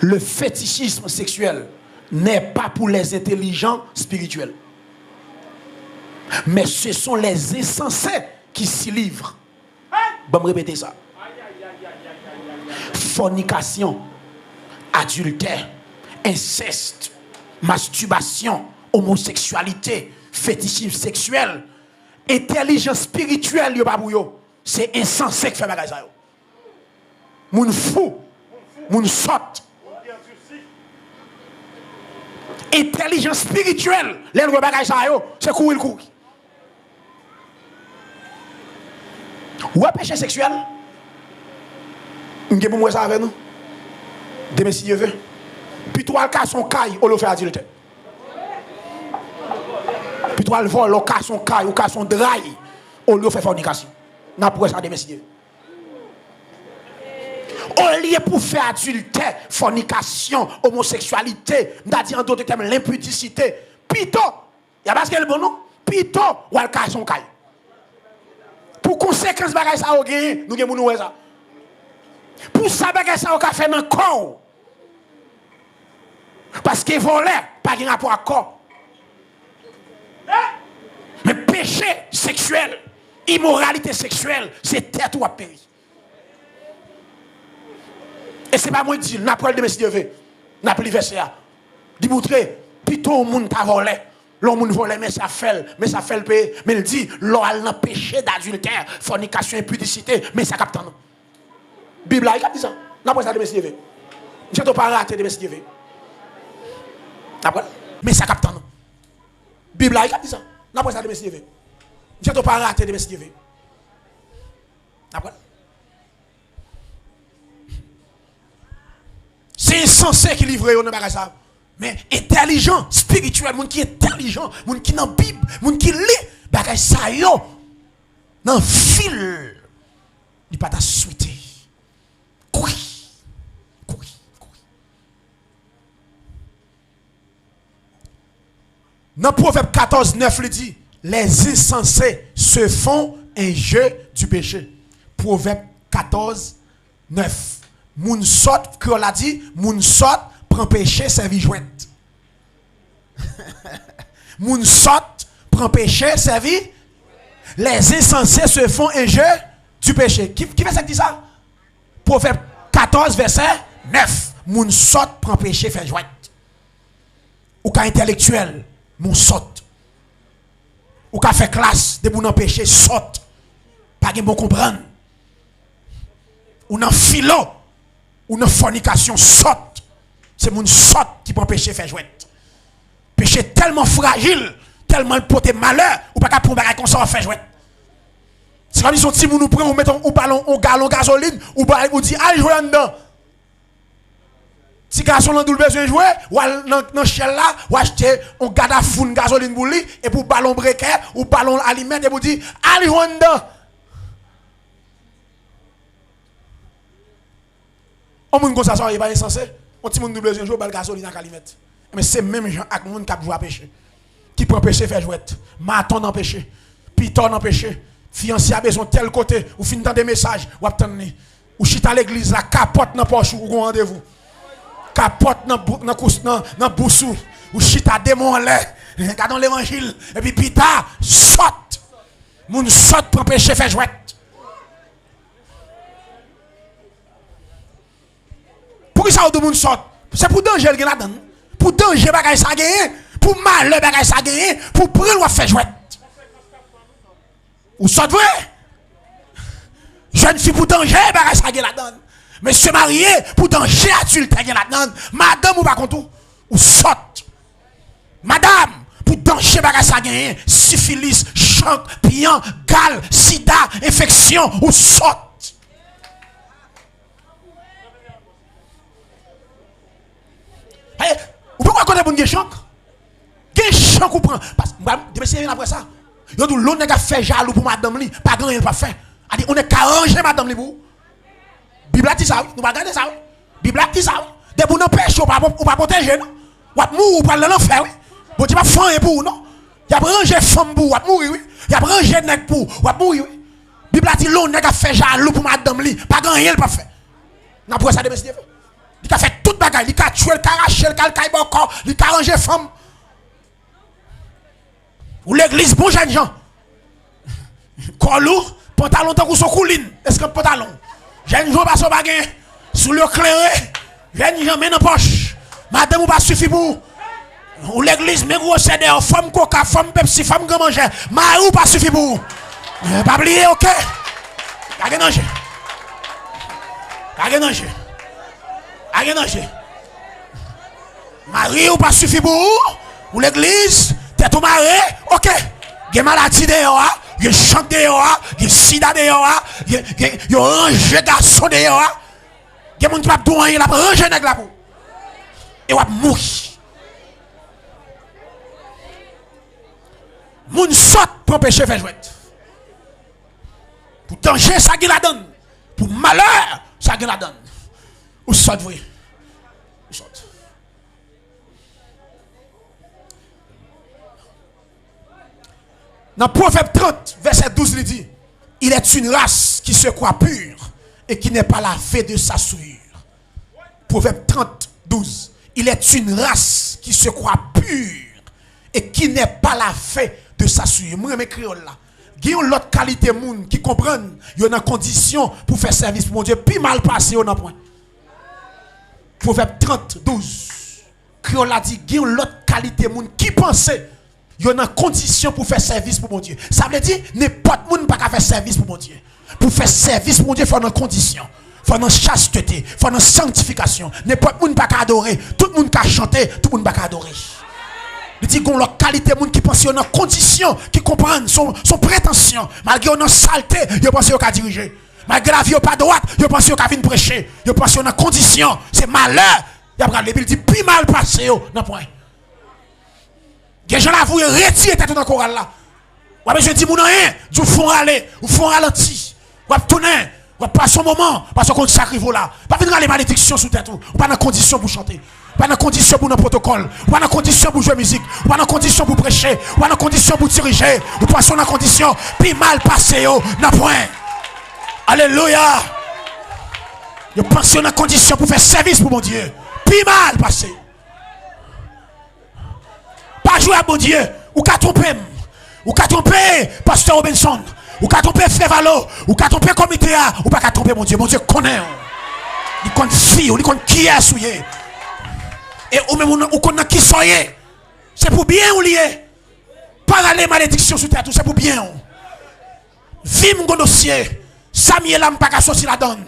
le fétichisme sexuel n'est pas pour les intelligents spirituels. Mais ce sont les insensés qui s'y livrent. Bon, me répéter ça. Fornication, adultère, inceste, masturbation, homosexualité, fétichisme sexuel, intelligence spirituelle, c'est insensé que fait bagay ça yo. Moun fou, moun sot. Intelligence spirituelle, les bagay ça yo, c'est courir le coup. Ou péché sexuel? M'gé pour moi ça avec nous. Demain si Dieu veut. Puis toi le cas son caille, on le fait adultère. Puis toi le vol, on casse son caille, on casse son drail, on le fait fornication. N'a pour ça demain si Dieu. On lié pour faire adultère, fornication, homosexualité, m'a dit en d'autres termes l'impudicité. Pito, y a parce que le bon nom, pito ou le casse son caille. Pour conséquence bagay ça au gagné, nous gagné nous ça. Pour ça bagay ça au ka fait dans corps. Parce que voler pas de rapport à corps. Mais péché sexuel, immoralité sexuelle, c'est tête ou à périr. Et c'est pas moi qui dis, n'a pas de monsieur Dieu, n'a pas le verset. Dit montrer, plutôt le monde t'a volé. L'homme volé, mais ça fait le payer. Mais il dit, l'homme a péché d'adultère, fornication, impudicité, mais ça capte nous. Bible a dit ça. N'a pas ça de monsieur Dieu. Je ne pas rater de monsieur Dieu. Mais ça capte nous. Bible a dit ça. N'a pas ça de monsieur Dieu. Je ne pas rater de monsieur Dieu. C'est insensé qui livre au bagage ça. Mais intelligent, spirituel, moun qui est intelligent, moun qui dans Bible, moun qui lit bagage ça yo dans fil. Il pas ta souhaiter. Courir. Dans Proverbe 14, 9, il dit, les insensés se font un jeu du péché. Proverbe 14, 9. Moun sot, que on l'a dit, moun sot, prend péché, servi jointe. Moun sot, prend péché, servi. Les insensés se font un jeu du péché. Qui fait ça qui dit ça? Proverbe 14, verset 9. Moun sot, prend péché, fait jointe. Ou ka intellectuel, moun sot. Ou ka fait classe, de moun en péché, sot. Pas gen bon comprendre. Ou nan philo, ou nan fornication, sot. C'est moun sot qui prend péché, fait jointe. Péché tellement fragile, tellement porté malheur, ou pas qu'à prendre bagay comme ça, fait jointe. C'est comme si son petit moun nous prend, ou mettons un ballon, un gallon gasoline, ou dit, allez jouer dedans. Si garçon n'a besoin de jouer, ou dans chel là, ou acheter un garde à fou gasoline pour lui, et pour ballon breaker, ou ballon aliment, et pour dire, allez jouer dedans. On moun comme ça, ça n'est pas insensé. On petit moun double besoin de jouer, bal gasoline à calimette. Mais c'est même gens avec moun qui joue à pêcher. Qui prend pêcher, fait jouer. Maton dans pêcher. Piton dans pêcher. Fiancé a besoin de tel côté, ou fin dans des messages, ou attendre. Ou chita à l'église, la capote dans poche, ou rendez-vous. Capote dans boussou, ou chita démon en l'air, regardons l'évangile, et puis pita, saute. Moun saute pour pêcher, fait jouet. Pourquoi ça ou moun saute? C'est pour danger le là-dedans. Pour danger bagay ça gagner, pour mal le bagay ça gagner, pour prendre ou faire jouet. Ou saute vrai? Jeune fille pour danger bagay ça gagner là-dedans. Monsieur marié, pour danger adulte, là-dedans. Madame ou pas contre ou saute. Madame, pour danger bagay ça gagner, syphilis, choc, pian, gale, sida, infection, ou saute. Ou pourquoi connaître pour une choc? Quel choc ou prend? Parce que c'est après ça. Yo dit l'autre n'a fait jaloux pour madame li, pas grand il pas fait. On est arrangé madame li pour. Bible dit ça, nous pas regarder ça. Bible dit ça. Des pour nous pêcher ou pas protéger non. Ou pas mourir ou pas l'enfer oui. Bon tu pas faire pour non. Il a rangé femme pour ou mourir oui. Il a rangé nèg pour ou mourir oui. Bible dit l'autre n'a fait jaloux pour madame li, pas grand il pas fait. N'a pour ça de monsieur. Il a fait toute bagaille, il a tué, il a arraché, il a caillé corps, il a arrangé femme. Ou l'église bon jeune gens. Colou, pantalon tant que son couline, est-ce que pantalon? Jeune gens pas son bagage, sous le clairé, jeune gens met dans poche. Madame ou pas suffit pour. Ou l'église mais gros c'est des femmes coca, femme Pepsi, femme grand manger. Mari ou pas suffit pour. Pas oublier OK. Pas danger. Pas danger. Pas danger. Mari ou pas suffit pour. Ou l'église t'es tout maré, OK. Gen maladie dehors, gen chante dehors, gen sida dehors, gen range garçon dehors. Gen moun qui pa douan la range nèg la pou. Et wap mourir. Moun saute pour péché fait jouet. Pour danger ça gen la donne. Pour malheur ça gen la donne. Ou saute vrai. Ou saute. Dans Proverbe 30, verset 12, il dit, il est une race qui se croit pure et qui n'est pas lavée de sa souillure. Proverbe 30, 12, il est une race qui se croit pure et qui n'est pas lavée de sa souillure. Moi, mes créoles là, il y a l'autre qualité moun qui comprennent, il y a une condition pour faire service pour mon Dieu, puis mal passé, on a point. Proverbe 30, 12, créole a dit, il y a l'autre qualité moun qui pensait. Il y a une condition pour faire service pour mon Dieu. Ça veut dire, n'importe qui ne peut pas faire service pour mon Dieu. Pour faire service pour mon Dieu, il faut une condition. Il faut une chasteté. Il faut une sanctification. N'importe qui ne peut pas adorer. Tout le monde peut chanter. Tout le monde peut adorer. Il dit qu'on a qualité de monde qui pense qu'il y a une condition, qui comprennent son prétention. Malgré une saleté, il pense qu'il y a diriger. Malgré la vie pas droite, il pense qu'il y a venir prêcher. Il pense qu'il y a une condition. C'est malheur. Il dit, plus mal passé. Non, point. Les gens là, vous retirez tête dans le choral là. Ou bien je dis, mon rien, vous font aller, vous font ralenti. Ou bien tourner, ou pas son moment, parce qu'on sacrifice là. Pas venir les malédictions sous tête, ou pas dans condition pour chanter. Pas dans condition pour un protocole, ou pas dans condition pour jouer musique, ou pas dans condition pour prêcher, ou pas dans condition pour diriger, ou pas dans condition, puis mal passé, n'a point. Alléluia. Je pense qu'on a condition pour faire service pour mon Dieu. Puis mal passé. Pas jouer à mon Dieu, ou qu'à tromper, Pasteur Robinson, ou qu'à tromper Frévalo, ou qu'à tromper Comité A, ou pas qu'à tromper mon Dieu connaît. Il connaît fille, il connaît qui est souillé. Et ou même ou connaît qui soyez. C'est pour bien ou lié. Pas aller malédiction sur terre, c'est pour bien. Vie mon dossier, samedi là m'pas qu'à sortir la donne.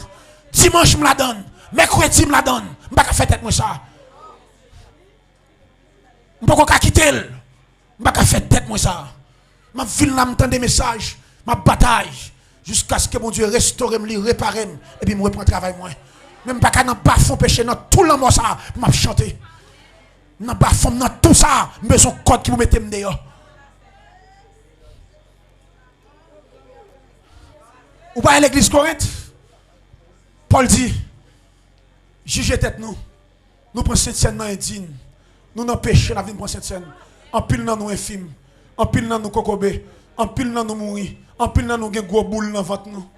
Dimanche me la donne, mercredi me la donne, m'pas qu'à faire tête moi ça. Je ne peux pas quitter. Je ne peux pas faire tête moi ça. Je vais m'entendre des messages, ma bataille. Jusqu'à ce que mon Dieu restaure, me répare, et puis me reprend le travail moi. Même pas qu'à n'en pas fond péché, dans tout le monde ça, m'a chanté. Dans pas fond, dans tout ça, besoin code qui vous mettez dehors. Ou pas à l'église Corinthe? Paul dit, jugez tête nous. Nous prenons cette scène indigne. Nous n'en péché, la vie prend cette scène. En pile dans nous infime. En pile dans nous cocobé. En pile dans nous mourir. En pile dans nous gros boule dans ventre nous.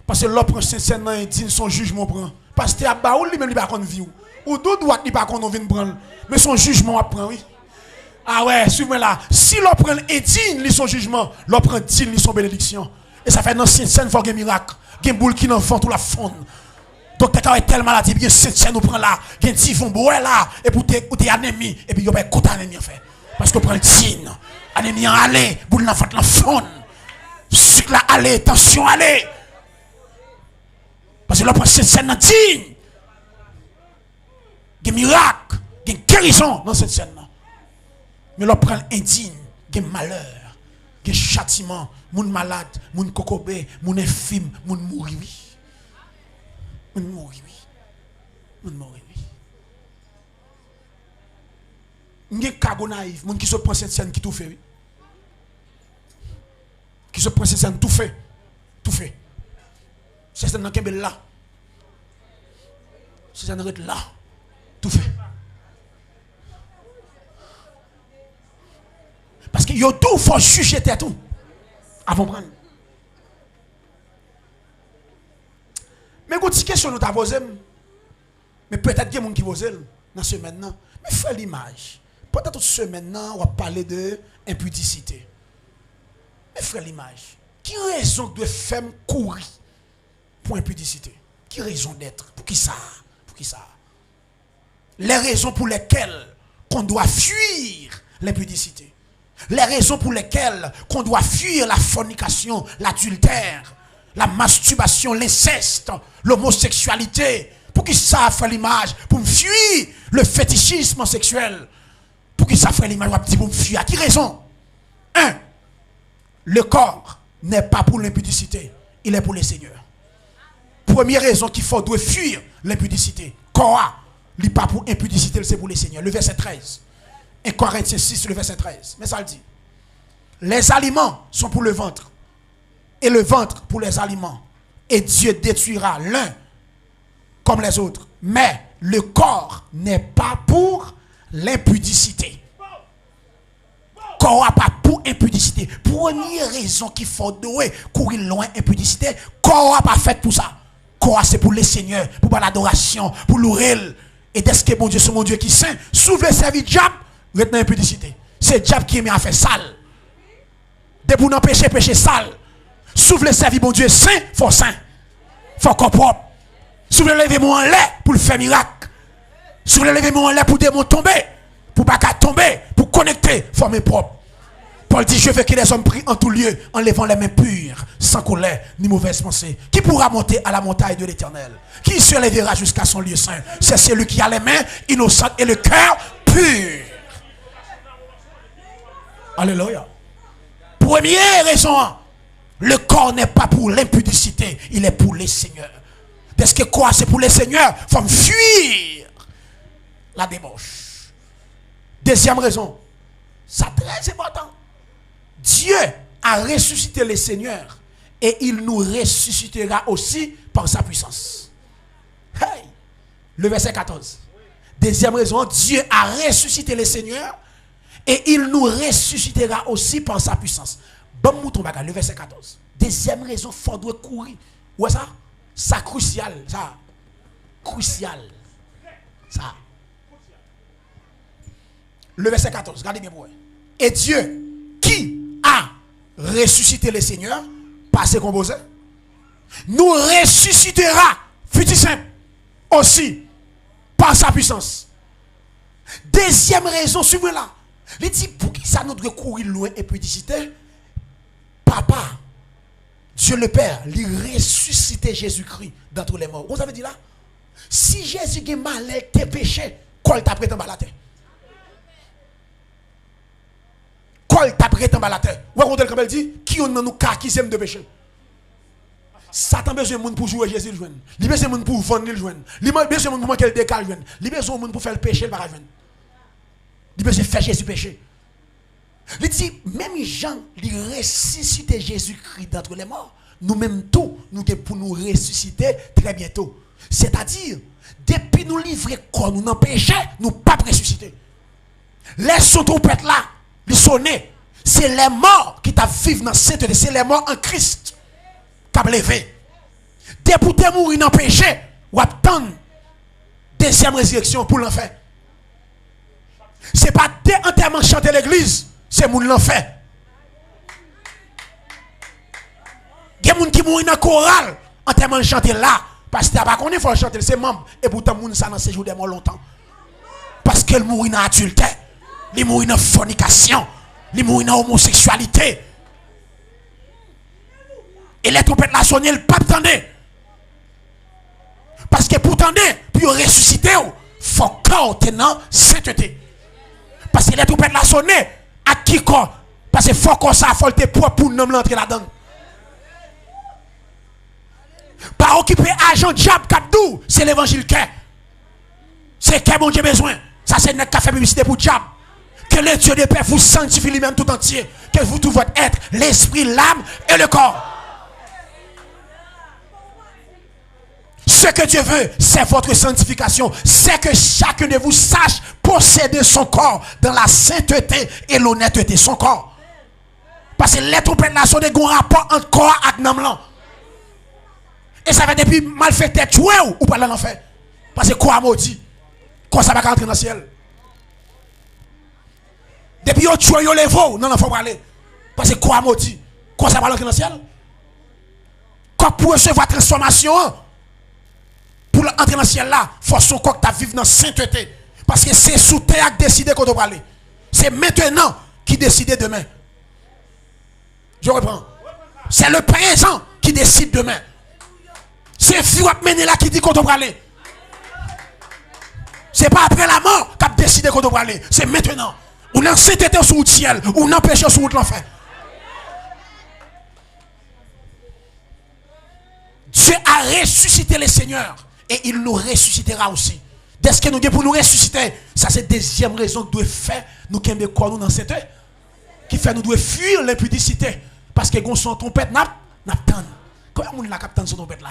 Parce que l'autre prend cette scène indigne, son jugement prend. Parce que à baoul lui même il pas qu'on vie ou deux droite il pas qu'on vient prendre. Mais son jugement à prend oui. Ah ouais, suivez-moi là. Si l'on prend indigne son jugement, l'on prend digne son bénédiction. Et ça fait dans cette scène faut un miracle. Gen boule qui n'en font tout la fond. Donc t'es quand telle maladie bien cette scène nous prend là, gen ti font boire là et pour t'es anémie et puis yo pas côté anémie en fait. Parce que prend le signe. Anémie en aller, boule n'en fait la fond. Sucre là aller, tension aller. Parce que l'on prend cette scène dans digne. Gen miracle, gen guérison dans cette scène là. Mais l'on prend indigne, gen malheur, gen châtiment. Moun malade, moun kokobé, moun infime, moun mouri oui. Moun mouri oui. Moun mouri oui. M'gè kago naïf, moun qui se prend cette scène qui tout fait oui. Qui se prend cette scène tout fait. Tout fait. C'est scène nan kembe là. C'est scène arrête là. Tout fait. Parce que yo tout faut juger tout. Avant prendre. Mais quand une question nous t'a posé, mais peut-être qu'il y a des gens qui posent dans ce semaine. Mais fais l'image. Peut-être toute semaine, on va parler de impudicité. Mais fais l'image. Qui raison de faire courir pour impudicité? Qui raison d'être? Pour qui ça? Pour qui ça? Les raisons pour lesquelles qu'on doit fuir l'impudicité. Les raisons pour lesquelles qu'on doit fuir la fornication, l'adultère, la masturbation, l'inceste, l'homosexualité. Pour qui ça fait l'image? Pour me fuir le fétichisme sexuel. Pour qui ça fait l'image? Pour me fuir. À qui raison? 1. Le corps n'est pas pour l'impudicité. Il est pour le Seigneur. Première raison qu'il faut doit fuir l'impudicité. Corps n'est pas pour impudicité, c'est pour le Seigneur. Le verset 13. 1 Corinthiens 6, le verset 13. Mais ça le dit. Les aliments sont pour le ventre. Et le ventre pour les aliments. Et Dieu détruira l'un comme les autres. Mais le corps n'est pas pour l'impudicité. Corps n'est pas pour impudicité. Première raison qu'il faut courir loin impudicité. Corps n'est pas fait pour ça. Corps c'est pour le Seigneur, pour l'adoration, pour l'oreille. Et dès que mon Dieu, c'est mon Dieu qui est saint, s'ouvre le service diable. Maintenant impudicité. C'est le diable qui est mis à faire sale. Dès pour n'empêcher péché sale. S'ouvre le service, bon Dieu saint, faut saint. Faut qu'on propre. S'ouvre le lever en l'air pour le faire miracle. S'ouvre le lever en l'air pour démon tomber. Pour pas qu'à tomber. Pour connecter, former propre. Paul dit, je veux que les hommes prient en tout lieu, en levant les mains pures, sans colère, ni mauvaise pensée. Qui pourra monter à la montagne de l'Éternel? Qui se lèvera jusqu'à son lieu saint? C'est celui qui a les mains innocentes et le cœur pur. Alléluia. Première raison, le corps n'est pas pour l'impudicité, il est pour les seigneurs. Parce que quoi, c'est pour les seigneurs, il faut fuir la débauche. Deuxième raison, c'est très important. Dieu a ressuscité les seigneurs et il nous ressuscitera aussi par sa puissance. Hey, le verset 14. Deuxième raison, Dieu a ressuscité les seigneurs et il nous ressuscitera aussi par sa puissance. Bon mouton bagarre, le verset 14. Deuxième raison, il faudrait courir. Ouais ça? Ça crucial, ça. Crucial. Ça. Le verset 14, regardez bien pour vous. Et Dieu qui a ressuscité les seigneurs, par ses composés, nous ressuscitera, futur simple, aussi, par sa puissance. Deuxième raison, suivez là. Il dit, pour qui ça nous doit courir loin et publicité? Papa, Dieu le Père, lui ressuscité Jésus-Christ dans tous les morts. Vous avez dit là? Si Jésus est malade, tes péchés, quoi t'a prêté en bas la terre? Quoi t'a prêté en bas la terre? Vous comprenez comme elle dit? Qui on nous qui aime de péché? Satan besoin de monde pour jouer Jésus le joindre. Il besoin de monde pour vendre le joindre. Il besoin de monde pour manquer le décal joindre. Il besoin de monde pour faire le péché le pas joindre. Il besoin de faire Jésus péché. Il dit même Jean, il ressuscite Jésus-Christ d'entre les morts. Nous-mêmes tout, nous pour nous ressusciter très bientôt. C'est-à-dire, depuis nous livrer corps, nous n'en péché, nous pas ressusciter. Laisse son trompette là, les sonner. C'est les morts qui t'a vivre dans cette sainteté, c'est les morts en Christ qui a levé. Depuis que tu mourir dans le péché, ou attendre deuxième résurrection pour l'enfer. Ce n'est pas des enterrements chanter l'église, c'est moun l'enfer. Il y a des gens qui mourent dans le choral, enterrement chanter là, parce que tu n'as pas connu, il faut chanter, c'est membre. Et pourtant, moun ça dans ces jours de mort longtemps. Parce qu'elle mourit dans l'adultère, il mourit dans la fornication, il mourit dans l'homosexualité. Et les trompettes la sonner, le pape tendait. Parce que pour tendre, pour ressusciter, il faut qu'on tenant sainteté. Parce que les trompettes la sonner, à qui quoi? Parce que faut qu'on ça faut te propre pour nous l'entrer là-dedans. Pas occuper agent diable capdou, c'est l'évangile qu'est. C'est qu'est bon Dieu besoin. Ça c'est notre café publicité pour diable. Que le Dieu de paix vous sanctifie lui-même tout entier. Que vous tout votre être, l'esprit, l'âme et le corps. Ce que Dieu veut, c'est votre sanctification. C'est que chacun de vous sache posséder son corps dans la sainteté et l'honnêteté. Son corps. Parce que les trompettes là sont des gros rapports entre corps et âme. Et ça fait depuis mal fait tête tuer ou pas dans l'enfer. Parce que quoi maudit. Quoi ça va rentrer dans le ciel. Depuis yo tué yo levo, non, faut pas aller. Parce que quoi maudit. Quoi ça va rentrer dans le ciel. Quoi pour recevoir transformation. Pour entrer dans le ciel là, il faut son corps vivre dans la sainteté. Parce que c'est sous terre qui décide qu'on doit aller. C'est maintenant qui décide demain. Je reprends. C'est le présent qui décide demain. C'est Dieu qui mène là qui dit qu'on doit aller. C'est pas après la mort qu'a décidé qu'on doit aller. C'est maintenant. Ou dans sainteté sur le ciel, ou dans péché sur l'enfer. Dieu a ressuscité le Seigneur. Et il nous ressuscitera aussi. Dès que nous avons pour nous ressusciter, ça c'est la deuxième raison que nous devons faire. Nous avons quoi nous dans cette heure. Qui fait nous devons fuir l'impudicité. Parce que nous son trompette, n'a pas. Comment on a capté son trompette là?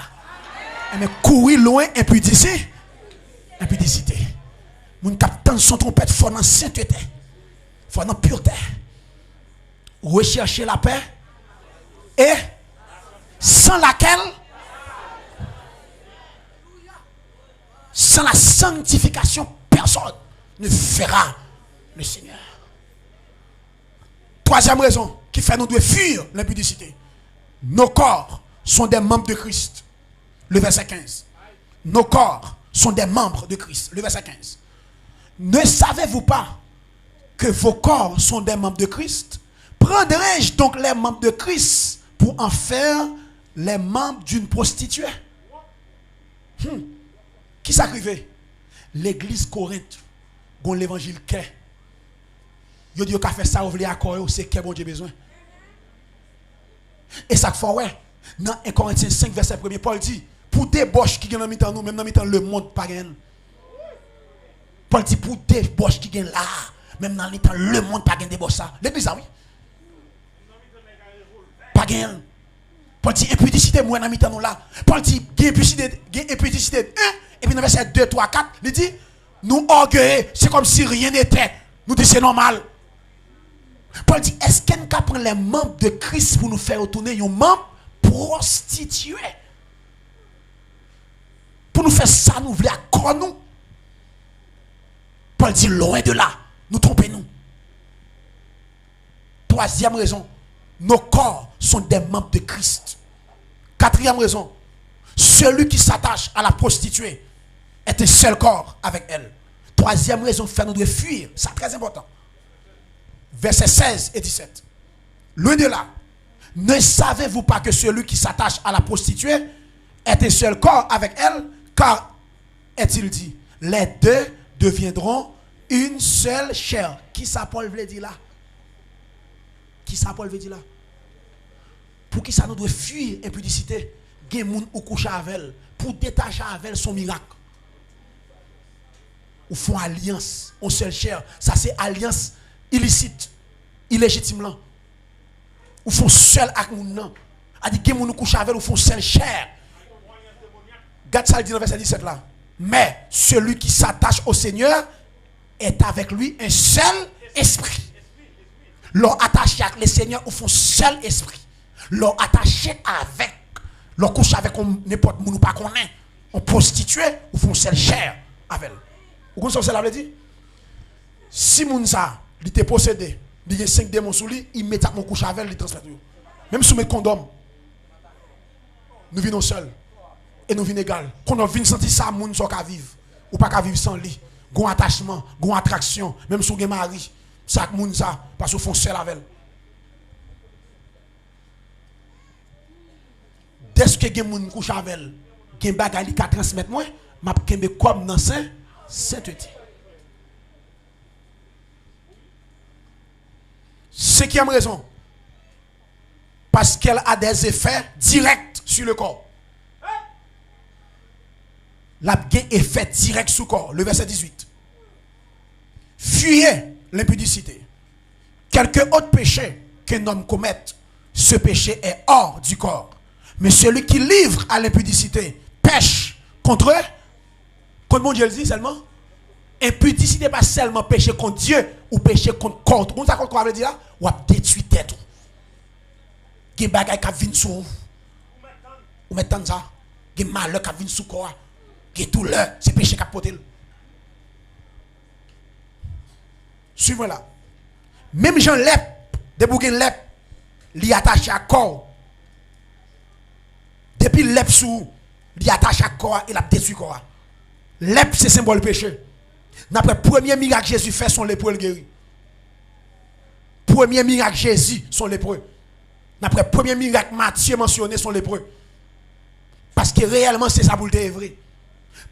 Mais courir loin, impudicité. Impudicité. Nous captons son trompette, il faut dans sainteté. Il faut dans pureté. Rechercher la paix. Et sans laquelle, sans la sanctification, personne ne verra le Seigneur. Troisième raison qui fait nous devons fuir l'impudicité. Nos corps sont des membres de Christ. Le verset 15. Nos corps sont des membres de Christ. Le verset 15. Ne savez-vous pas que vos corps sont des membres de Christ? Prendrai-je donc les membres de Christ pour en faire les membres d'une prostituée? Qui s'arrivait? L'église Corinthe, dont l'évangile qu'est. Yo dit qu'a fait ça, vous voulez accorder, c'est qu'est bon Dieu besoin. Et ça fait ouais. Dans 1 Corinthiens 5, verset 1, Paul dit, pour des débauches qui gagnent dans mi-temps nous, même dans mi-temps le monde pas gagne. Paul dit pour des débauches qui gagnent là, même dans mi-temps le monde pas gagne des débauches ça. L'église ça oui. Pas gagne. Paul dit impudicité moi dans mi-temps nous là. Paul dit impudicité 1 et puis dans verset 2, 3, 4, il dit nous orgueilleux, c'est comme si rien n'était. Nous dit c'est normal. Paul dit est-ce qu'on peut prendre les membres de Christ pour nous faire retourner un membre prostitué? Pour nous faire ça, nous voulons accorder nous. Paul dit loin de là, nous trompons-nous. Troisième raison, nos corps sont des membres de Christ. Quatrième raison, celui qui s'attache à la prostituée est un seul corps avec elle. Troisième raison, faire nous de fuir, c'est très important. Versets 16 et 17. Loin de là, ne savez-vous pas que celui qui s'attache à la prostituée est un seul corps avec elle? Car, est-il dit, les deux deviendront une seule chair. Qui ça Paul veut dire là? Qui ça Paul veut dire là? Pour qui ça nous doit fuir impudicité? gen moun ou couche avec elle, pour détacher avec elle son miracle. Ou font alliance, on seul chair. Ça c'est alliance illicite, illégitime là. Ou font seul avec moun nan. A dit gen moun ou couche avec elle, ou font seul chair. Regarde ça, il dit dans verset 17 là. Mais celui qui s'attache au Seigneur est avec lui un seul esprit. Leur attaché avec le Seigneur, ou font seul esprit. Leur attaché avec, leur couche avec n'importe qui ou pas connaît, on prostitué, ou font seul chair avec elle. Vous comprenez ce que cela veut dire? Si moun ça, il était possédé, il y a 5 démons sous lui, immédiatement couche avec elle, il transmet tout. Même sous mes condoms, nous vivons seuls. Et nous vivons égal. Quand on vient sentir ça, moun sont qu'à vivre. Ou pas qu'à vivre sans lui. Gon attachement, gon attraction, même sous gen mari, ça moun ça, parce qu'on font seul avec elle. Dès que gen moun couche avec elle, gen bagay li ka transmettre moi, m'a kembe comme dans sainteté. Cinquième raison, parce qu'elle a des effets directs sur le corps. La gain effet direct sur le corps. Le verset 18. Fuyez l'impudicité. Quelque autre péché qu'un homme commette, ce péché est hors du corps. Mais celui qui livre à l'impudicité pêche contre mon Dieu le dit seulement. Impudicité n'est pas seulement péché contre Dieu ou péché contre. Vous savez quoi veut dire là? Ou a détruit tête. Gen bagay ka vinn sou. Ou mettez ça. Gen malheur ka vinn sou corps. Gen tout l'heure, c'est péché ka potel. Suivez là. Même Jean lep, de bougen lep, li attaché à corps. Depuis lep sou, li attaché à corps et la détruit corps. Lep c'est symbole péché. D'après premier miracle Jésus fait son lépreux guéri. Premier miracle Jésus son lépreux. D'après premier miracle Matthieu mentionné son lépreux. Parce que réellement c'est ça pour le vrai.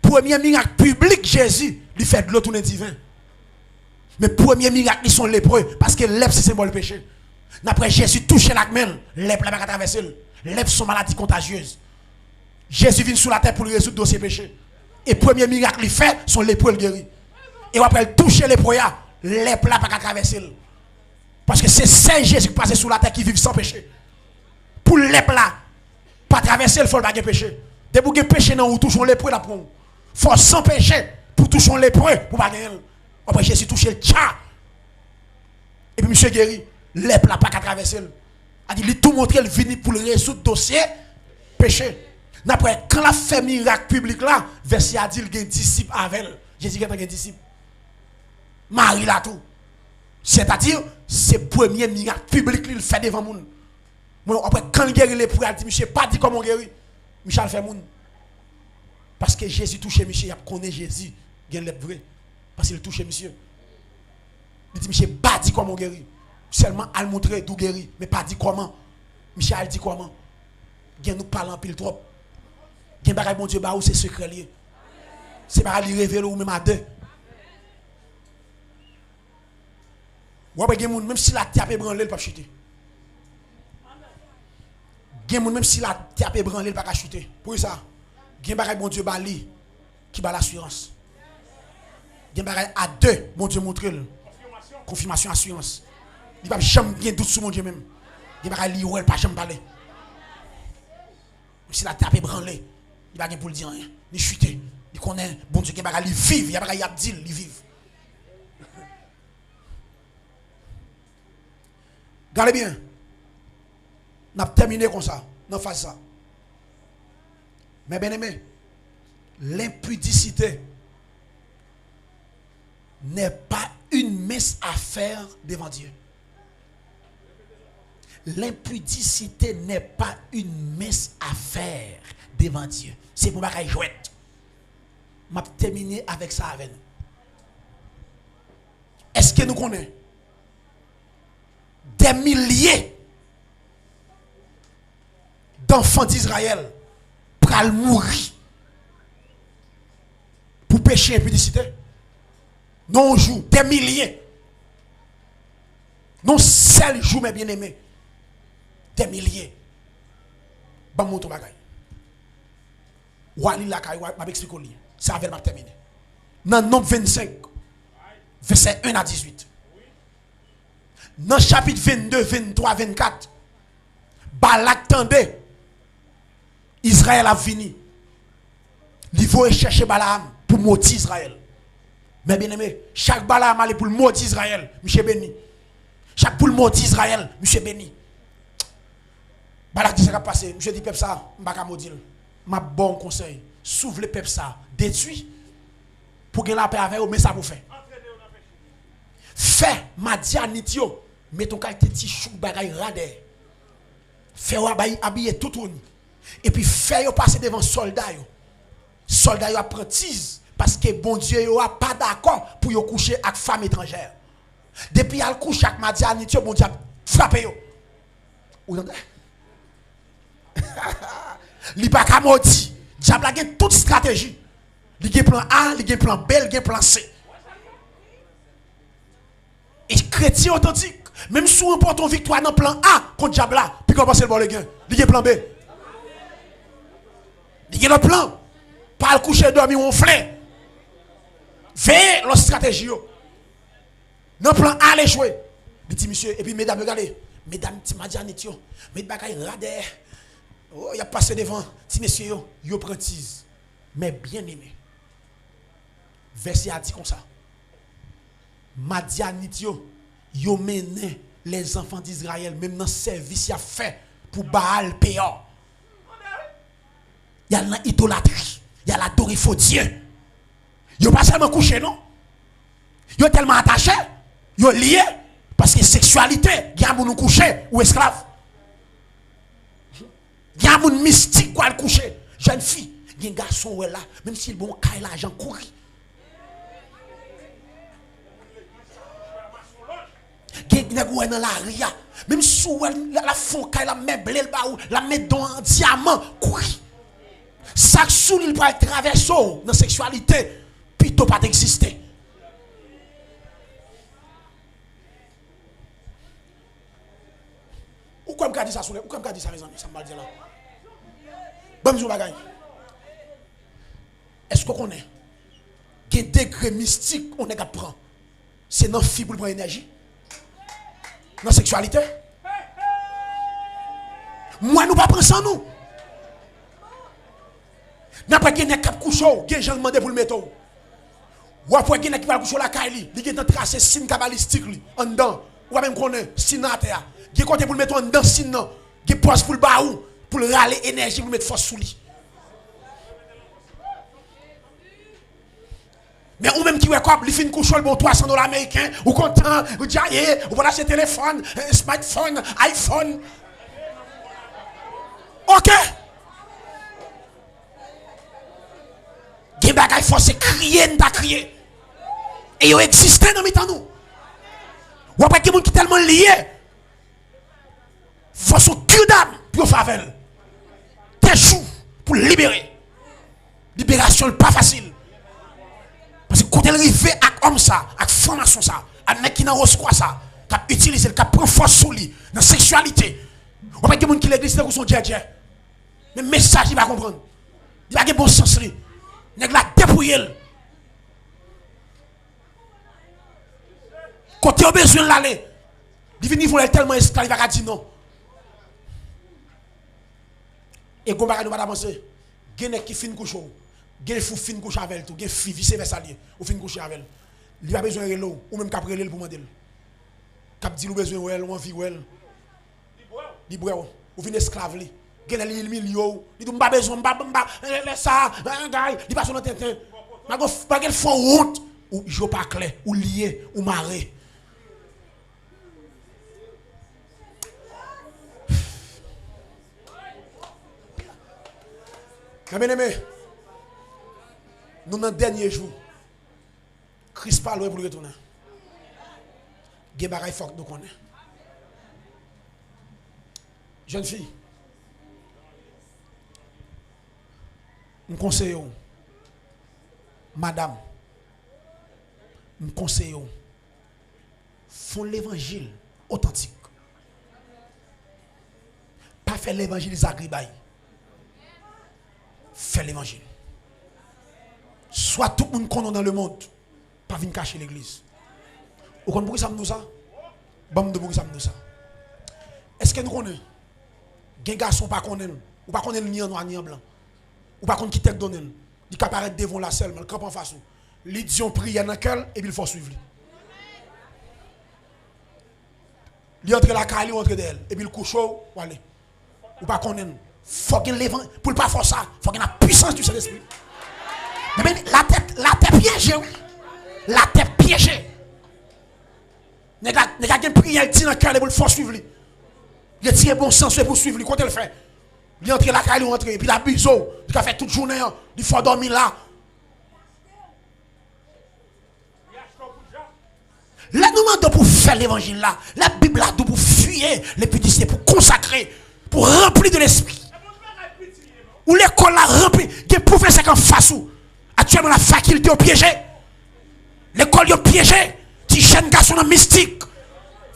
Premier miracle public Jésus lui fait de l'eau tourner divin. Mais premier miracle ils sont lépreux parce que lèpre c'est symbole péché. D'après Jésus touche la main, lèpre la pas traverser. Lèpre sont maladie contagieuse. Jésus vient sur la terre pour lui résoudre dossier péché. Et premier miracle il fait son lépreux guéri. Et après toucher lépreux lèpre la pas traverser. Parce que c'est Saint Jésus qui passe sur la terre qui vit sans péché. Pour lèpre là pas traverser il faut pas péché. Dès que péché non ou touchons lépreux là pour faut sans péché pour toucher lépreux pour pas gagner. Après Jésus touche le tcha. Et puis monsieur guéri, lèpre la pas qu'à traverser. A dit il tout montrer le vini pour le résoudre dossier péché. Après quand la fait miracle public là, verset a dit il y a disciple avec elle. Jésus a un disciple. Marie là tout. C'est-à-dire c'est premier miracle public qu'il fait devant monde. Après quand il guérit lépreux, il dit monsieur pas dit comment guérir. Michel fait monde. Parce que Jésus touche monsieur, il connaît Jésus, il est vrai. Parce qu'il touche monsieur. Il dit monsieur pas dit comment guérir. Seulement à le montrer d'où guérir, mais pas dit comment. Michel dit comment. Il nous parle en pile trop. Il y a bon Dieu, c'est secret lié. C'est pas lui révéler ou même à deux. Ou après, même si la tape est branlée, il ne peut pas chuter. Même si la tape est branlée, il ne peut pas chuter. Pour ça, il y a bon Dieu qui bat l'assurance. Il y a à deux, bon Dieu montre le. Confirmation, assurance. Il ne peut pas jamais doute sur mon Dieu même. Il n'y a pas de pas jamais parler. Si la tape est branlée, il n'y a pas pour le dire rien. Il chuter. Il connaît bon Dieu qui va vivre. Il n'y a pas de dire, il vivre. Regardez bien. On a terminé comme ça. On fait ça. Mais bien aimé, l'impudicité n'est pas une mince affaire devant Dieu. L'impudicité n'est pas une mince affaire devant Dieu. C'est pour ma jouette. Je vais terminer avec ça avec nous. Est-ce que nous connaissons des milliers d'enfants d'Israël pour mourir pour pécher impudicité? Non, on joue des milliers. Non, seul jour, mes bien-aimés. Des milliers. Bon, mon bagay. Wali la kay m'a expliquer ça avec m'a terminer. Dans Nombre 25 verset 1 à 18. Dans chapitre 22, 23, 24, Balak tendait Israël a fini. Il faut chercher Balaam pour maudire Israël. Mais bien aimé, chaque Balaam allait pour le maudire Israël, monsieur béni. Chaque pour le maudire Israël, monsieur béni. Balak dit ça va passer, monsieur dit peuple ça, m'pa maudire. Ma bon conseil, s'ouvre le peuple ça, détruit pour gagner la paix avec eux, mais ça vous fait. Fais Madianitio, mets ton qualité petit chou bagay radé. Fais habiller tout le monde. Et puis fais passer devant soldats. Soldats apprentis parce que bon Dieu n'est pas d'accord pour yo coucher avec femme étrangère. Depuis al couche avec Madianitio, bon Dieu a frappé yo. Ou entendez? Li pa ka maudit. Diable a toute stratégie. Li a plan A, li a plan B, li a plan C. Et chrétien authentique, même si on remporte une victoire dans le plan A contre diable, puis qu'on passe le bon le gain, il y a plan B. Il y a le plan. Pas le coucher dormir on flé. Veillez la stratégie. Dans le plan A, les jouer. Il dit monsieur, et puis mesdames, regardez. Mesdames, ti Madianitio, mes bagailles radé. Oh, il a passé devant. Ti monsieur, yo prentise. Mais bien aimé. Verset a dit comme ça. Madianitio, yo mené les enfants d'Israël, même dans le service, il a fait pour Baal Péor. Il y a l'idolâtrie, il y a l'adorer faux Dieu. Yo pas seulement couché, non? Yo tellement attaché, yo lié, parce que sexualité, il y a un coucher ou esclave. Il y a un mystique quoi le coucher. Jeune fille, il y a un garçon là, même s'il bon caille l'argent courir. Dans la ria, même si la fond la meuble la met dans un diamant courir. Chaque sou il va traverser dans la sexualité, puis tout pas exister. Ou comme dit ça, ou comme dit ça mes amis, ça m'a dit là. Bon jour bagaille. Est-ce qu'on connaît quel degré mystique on est capable de prendre? C'est notre fibre pour énergie. Dans la sexualité. Moi, nous ne pas prendre ça, nous. N'a pas gagné cap coucho, gen gens demandé pour le mettre. Ou après gagné qui va coucher la caille, il gen tracé signe cabalistique li en dedans. Ou même connaît signe à terre. Gen côté pour le mettre en dedans signe non. Gen poste pour le baou, pour le râler énergie pour mettre force sous lui. Mais ou même qui ouais quoi, il fin coucher le bon $300 américains, ou content, ou dit ou voilà ce téléphone, smartphone, iPhone. OK. Gen bagay force crier, n'ta crier. Et yo existé dans mitan nous. Ou après gen moun qui tellement lié. Faut son cul d'âme pour favel. T'échoue pour libérer. Libération pas facile. Parce que quand elle arrive avec homme ça, avec formation ça, avec mec qui n'a reçoit ça, qui utilise, qui prend force sur lui, dans la sexualité. Ou après gen moun qui l'église pour son djadje. Mais message il va comprendre. Il va avoir bon sens lui. Nèg la dépouiller. Quand tu as besoin de l'aller, il vient voler tellement esclave, il va dire non. Et quand on va avancer, il y a qui fin coucher, il y a qui fin coucher avec tout, il y a qui vice versa ou fin coucher avec. Il a besoin de l'eau, ou même caprer l'eau pour demander. Cap dit besoin de ou envie ou elle. Libre ou fin esclave li. Il dit pas besoin ça, il passe dans tintin. Pas qu'elle font honte ou je pas clair ou lié ou maré. Bien aimé, nous dans le dernier jour, Christ parle pour retourner. Il y a des choses que nous connaissons. Jeune fille, je conseille, madame, je conseille, font l'évangile authentique. Pas faire l'évangile Zagribaï. Fais l'évangile. Soit tout le monde qu'on dans le monde, pas venir cacher l'église. Vous comprenez pourquoi ça nous ça? Bon, de pourquoi ça nous ça? Est-ce que nous connaissons? Des garçons pas connaissent, ou pas connaissent ni en noir ni en blanc, ou pas connaissent qui tête donne, il peut apparaître devant la selle, mais le camp en face. Il dit on prie dans le cœur et puis il faut suivre. Il entre la caille, il entre d'elle, et puis il couche ou aller. Ou pas connaître. Faut qu'il l'évangile, pour ne pas faire ça, faut qu'il ait la puissance du Saint-Esprit. Mais la tête piégée, oui. La tête piégée. N'est pas qu'une prière dans le cœur pour le faire suivre. Il tire bon sens pour suivre. Quand il fait, il entre la caille, il entre, et puis il a biseau. Il a fait toute journée, il faut dormir là. Là, nous demandons pour faire l'évangile là. La Bible là, pour fuir les petits, pour consacrer, pour remplir de l'esprit. Ou l'école là remplie, des professeurs en face ou. Actuellement, la faculté est piégée. L'école est piégée. Petit jeune garçon mystique.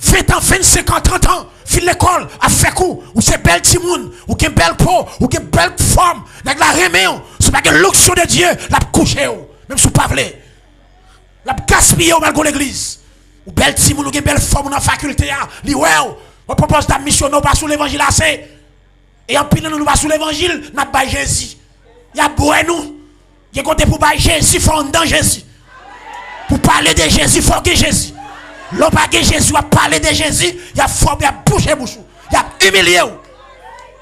20 ans, 25 ans, 30 ans. Fin l'école, a fait coup. Ou c'est belle timoun. Ou qu'une belle peau. Ou qu'une belle forme. Avec la reméon. C'est pas que l'onction de Dieu l'a couché. Même sous pavlé. L'a gaspillé au malgré l'église. Ou belle timoun. Ou qu'une belle forme dans la faculté. Li ouais. On propose de mission. Non pas sous l'évangile assez. Et en pile, nous pas sous l'évangile. N'a pas Jésus. Il y a beau nous. Il y a côté pour bailler Jésus, il faut dans Jésus. Pour parler de Jésus, il faut que Jésus. L'on pas que Jésus a parlé de Jésus, il y a faut bien bouger bouche. Il y a humilié.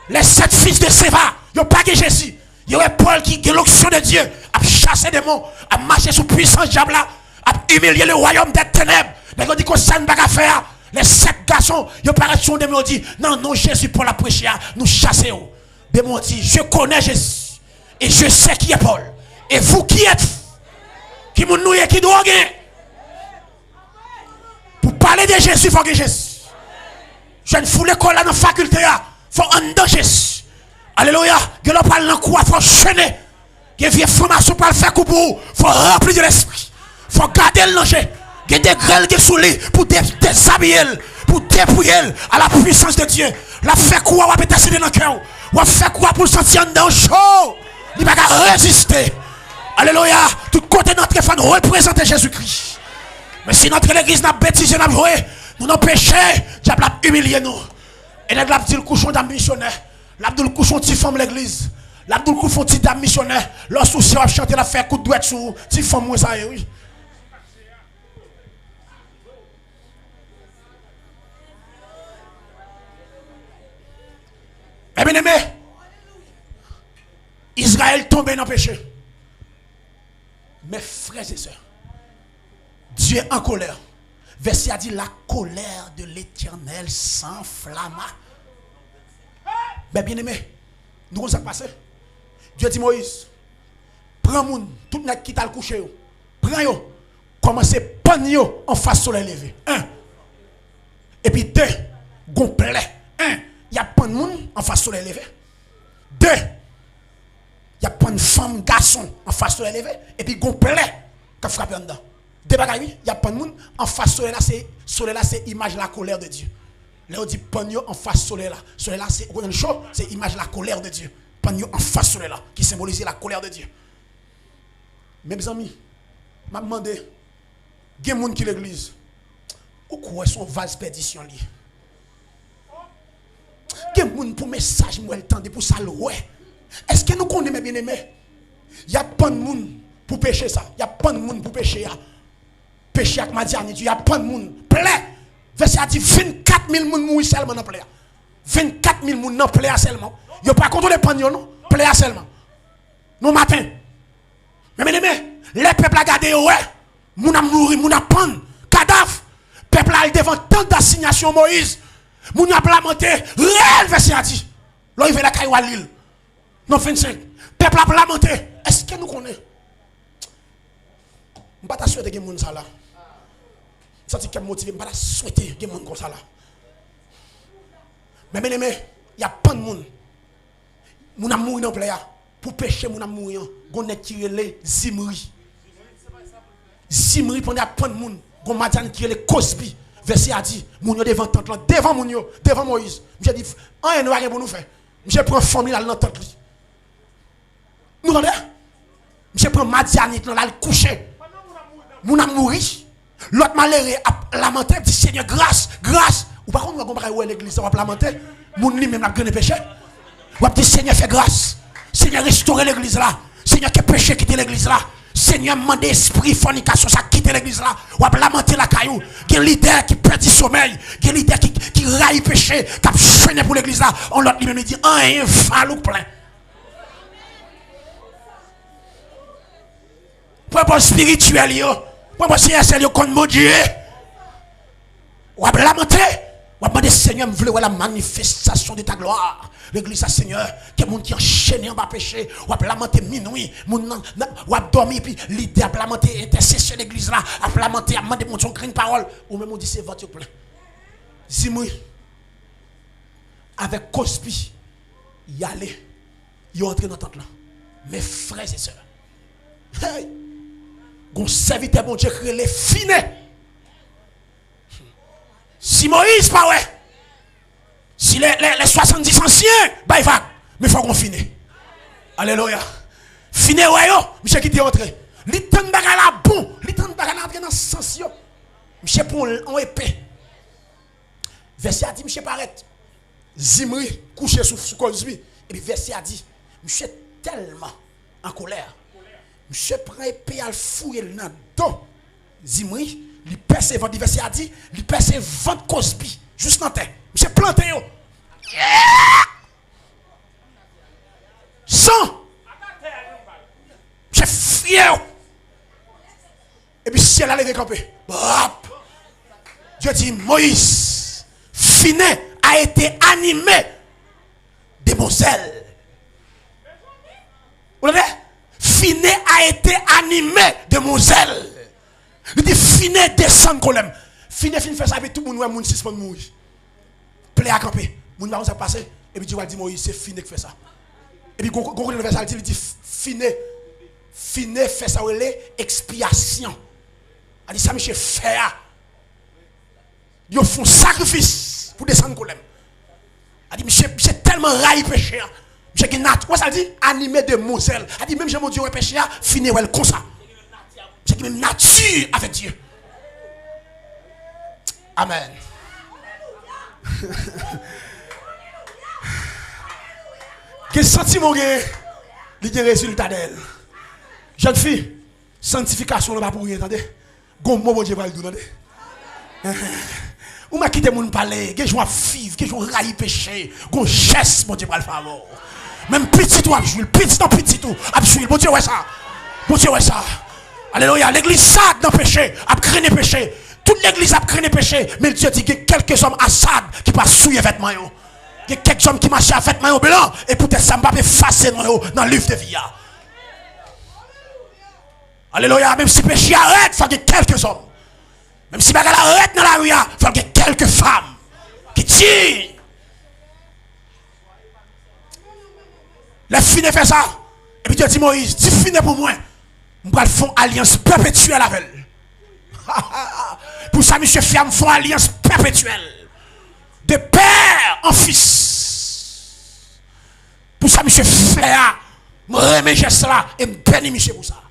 Les 7 fils de Séva, il n'y a pas que Jésus. Il y a Paul qui a l'onction de Dieu, a chassé des démons, a marché sous puissance diable, a humilié le royaume des ténèbres. Mais dit que ça ne va pas faire. Les 7 garçons, ils paraissent sur des démons dit non, non, Jésus pour la prêcher, nous chasser. Démon dit, je connais Jésus et je sais qui est Paul. Et vous qui êtes, qui m'ont noué, qui drogue, pour parler de Jésus, il faut que Jésus. Je ne fous l'école dans la faculté, il faut en dans Jésus. Alléluia. Que l'on parle dans quoi, il faut chaîner. Que vieux formation pour le faire coup pour il faut remplir de l'esprit. Il faut garder le danger. Il y a des grêles qui sont là pour déshabiller, pour dépouiller à la puissance de Dieu. La fait quoi, on va péter dans le cœur. On fait quoi pour sentir dans le chaud. Il ne va pas résister. Alléluia. Tout côté notre femme représente Jésus-Christ. Mais si notre église n'a bêtise, n'a joué, nous n'avons péché, diable a humilié nous. Et nous avons dit le couchon d'un missionnaire. Nous avons dit le couchon qui forme l'église. Nous avons dit le couchon d'un missionnaire. Lorsque vous avez chanté la fait coup de douette sur qui forme ça, oui. Mais bien aimé, Israël tombé dans le péché. Mes frères et sœurs, Dieu est en colère. Verset a dit la colère de l'Éternel s'enflamma. Mais bien aimé, nous allons passer. Dieu dit Moïse, prends moun, tout le monde qui t'a le couché. Prends yo, commencez à prendre en face soleil levé. 1. Et puis 2, complet. 1. Il y a pas de monde en face soleil levé. 2. Il y a pas de femme, garçon en face soleil levé. Et puis complet qui frappe en dedans. Deux bagailles, il y a pas de monde en face soleil là, c'est image de la colère de Dieu. Là on dit panneau en face soleil là. Soleil là c'est une chose, c'est image de la colère de Dieu. Panneau en face soleil là qui symbolise la colère de Dieu. Mes amis, m'a demandé il y a des gens qui l'église. Ou quoi son vase perdition li. Il y a des gens pour message moi le temps pour ça le ouais. Est-ce que nous connaissons bien aimé? Il y a pas de monde pour pécher ça. Il y a pas de monde pour pécher. Péché avec Madiani, il y a pas de monde. Plaît. Verset a dit 24 000 personnes mourent seulement dans plaie. 24 000 personnes dans plaie seulement. Il n'y a pas contre les pagnos, non? Plaie seulement. Nous matin. Mais bien aimé, les peuples a gardé, ouais. Moun a mouru, moun a pan. Cadavre. Peuple a devant tant d'assignations Moïse. Moun a lamenté. Réel verset a dit. Là il veut la caille à l'île. Non 25. Peuple a lamenté. Est-ce que nous connaissons? Je ne vais pas souhaiter que les gens là. Je ne vais pas motivé, je ne vais pas souhaiter que les gens comme ça là. Mais bien aimé, il y a pas de monde. Moun a mouru dans le pléa. Pour pécher, moun a mouru. On a tiré les Zimri. Zimri, pendant pas de monde. On m'a dit les Cosby. Verset a dit, moun yo devant tante là, devant moun yo, devant Moïse. J'ai dit, rien ne rien pour nous faire. Je prends formule dans tante li. Nous entendez? Je prends Madianite là le coucher. Mon a mouri. L'autre malheureux a lamenté, dit Seigneur grâce, grâce. Ou par contre on va où l'église on va lamenter. Mon lui même a gagné péché. Ou va dire Seigneur fais grâce. Seigneur restaurer l'église là. Seigneur que péché quitter l'église là. Seigneur mande esprit fornication ça quitter l'église là. Ou va lamenter la caillou. Il y a un leader qui perd du sommeil, il y a un leader qui raille péché, qui a chaîné pour l'église là. On l'autre lui même dit un falou plein. Pour spirituel yo. Pour Seigneur c'est yo contre mon Dieu. Ou va lamenter. Ou va demander Seigneur me veut la manifestation de ta gloire. L'église, Seigneur, que monde qui enchaîné en bas péché, ou a lamenté minuit, ou a dormi, puis l'idée a lamenté intercession l'église là, a lamenté, a demandé mon son une parole, ou même on dit c'est votre plein. Zimri, avec Cospi, y aller, y entrer dans tente là. Mes frères et sœurs, hey, gon serviteur bon Dieu créé les finés. Si Moïse, pas ouais. Si les 70 anciens, bah il va. Mais il faut qu'on finisse. Alléluia. Finir, ouais, yo. Monsieur qui est entré. L'étan de bagarre là, bon. L'étan de bagarre là, entré dans ce sens, yo. Monsieur pour en épée. Verset a dit, monsieur paraît. Zimri, couché sous Cosbi. Et puis verset a dit, monsieur tellement en colère. Monsieur prend épée à le fouiller dans le dos. Zimri, il perce votre verset a dit, il perce votre Cosbi. Juste dans la terre. Monsieur planté yo. Sang. Monsieur fier. Et puis ciel a levé campé. Dieu dit Moïse, Finé a été animé de mon zèle. Vous voyez? Finé a été animé de mon zèle. Il dit Finé descend colem. Finé fait ça avec tout le monde, qui suspend mourir. Plé à camper. Moun va ça passer et puis tu vas dire Moïse c'est Finé qui fait ça. Et puis gon le verset il dit Finé fait ça expiation. A dit ça monsieur faire. Ils font sacrifice pour descendre colem. A dit monsieur tellement raille péché. Monsieur qui nat, quoi ça dit animé de Moselle. A dit même j'ai mon Dieu péché Finé ouais comme ça. Monsieur qui même nature avec Dieu. Amen. Quel sentiment il y a résultat d'elle. Jeune fille, sanctification n'est pas pour rien, attendez. Gon mot Dieu va le demander. Ou m'a quitté mon parler, que je vais vivre, que je vais railler péché, gon geste mon Dieu va le faire. Même petit tout abjouil, petit tout abjouil, bon Dieu ouais ça. Bon Dieu ouais ça. Alléluia, l'église ça dans péché, a craigné péché. Toute l'église a craigné péché, mais Dieu dit que quelques hommes assad qui passent souiller vêtements. Il y a quelques hommes qui marchent à vêtements blancs et peut-être ça ne va pas effacer dans le livre de vie. Alléluia, même si péché arrête, il faut qu'il y ait quelques hommes. Même si bagarre arrête dans la rue, il faut qu'il y ait quelques femmes qui tirent. Les filles fait ça. Et puis Dieu dit Moïse, dis fini pour moi. Je vais faire alliance perpétuelle avec elle. Pour ça, monsieur Fiam font alliance perpétuelle. De père en fils. Pour ça, monsieur Fléa, me remet geste là et me bénit, monsieur, pour ça.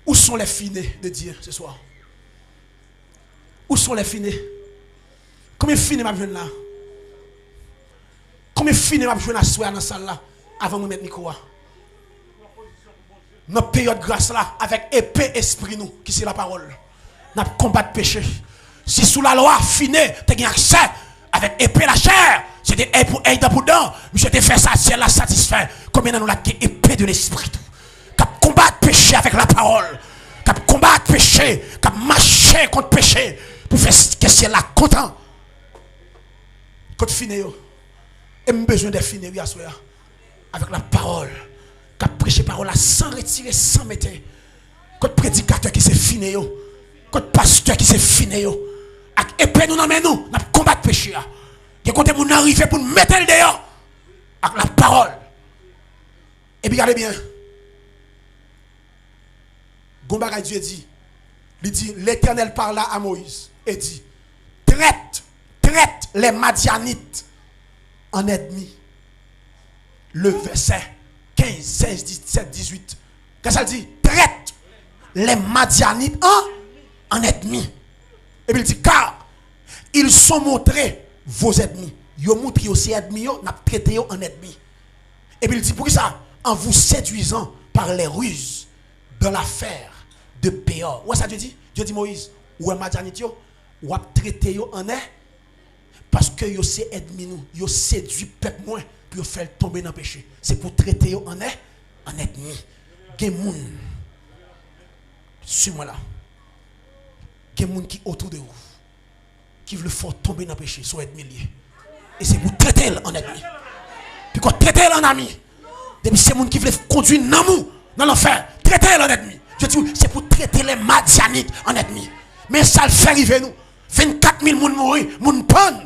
Où sont les finés de Dieu ce soir? Où sont les finés? Combien de finés m'a besoin là? Combien de finés m'a besoin à soir dans la salle là avant de mettre micro? Notre période grâce là, avec épée esprit nous, qui c'est la parole. Nous combattre péché. Si sous la loi, finé, tu as accès avec épée la chair. C'était pour aider pour dents. Mais je te fais ça, c'est la satisfait. Combien nous avons épée de l'esprit. Qui combattre péché avec la parole. Qui combattre péché. Qui marcher contre péché. Pour faire que c'est là content. Quand finé, et besoin de finé, avec la parole. Qui prêche parole sans retirer, sans mettre. Quand prédicateur qui s'est fini, quand pasteur qui s'est fini, avec épée nous n'amène nous, nous combattre péché. Et quand nous arrivons pour nous mettre le dehors, avec la parole. Et puis regardez bien. Gombaga Dieu dit, il dit, l'Éternel parla à Moïse et dit, traite les Madianites en ennemis. Le verset 15, 16, 17, 18. Qu'est-ce qu'elle dit? Traite les Madianites en ennemis. Et puis il dit, car ils sont montrés vos ennemis. Ils ont montré aussi ennemis, ils ont traité en ennemis. Et puis il dit, pour ça, en vous séduisant par les ruses dans l'affaire de Péor. Ouais, ça Dieu dit? Dieu dit Moïse, ou Madianite, ou a traité en ennemis. Parce que yo c'est ennemis nous, yo séduit peuple moins pour faire tomber dans le péché. C'est pour traiter en ennemi. Gen moun. Suis-moi là. Gen moun qui autour de vous qui veut faire tomber dans le péché, sont ennemis liés. Et c'est pour traiter en ennemi. Puis quand traiter en ami, depuis c'est moun qui veut conduire dans l'enfer, traiter en ennemi. Je dis c'est pour traiter les Madianites en ennemi. Mais ça le fait arriver nous. 24 000 moun mourir, moun pan.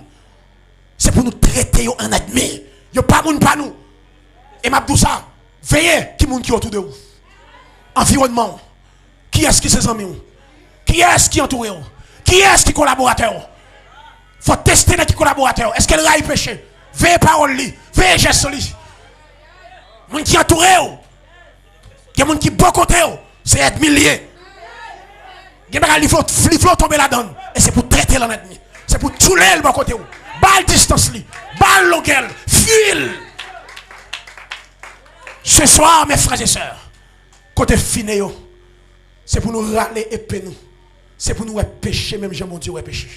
C'est pour nous traiter en ennemi. Yo pas moun pas nous. Et m'a dit ça, veillez qui moun qui autour de vous. Environnement. Qui est-ce qui ses amis? Qui est-ce qui entoure? Qui est-ce qui collaborateur? Faut tester les collaborateurs. Est-ce qu'elle raille péché? Veillez parole li, veillez geste li. Moun qui entoure ou. Qui moun qui bon côté ou, c'est ennemi lié. Il faut tomber là-dedans. Et c'est pour traiter l'ennemi. C'est pour tuer le bon côté ou. Balle distance li, balle longueur, fuil. Ce soir, mes frères et sœurs, côté finé, c'est pour nous râler épée nous. C'est pour nous pécher, même j'ai mon Dieu péché.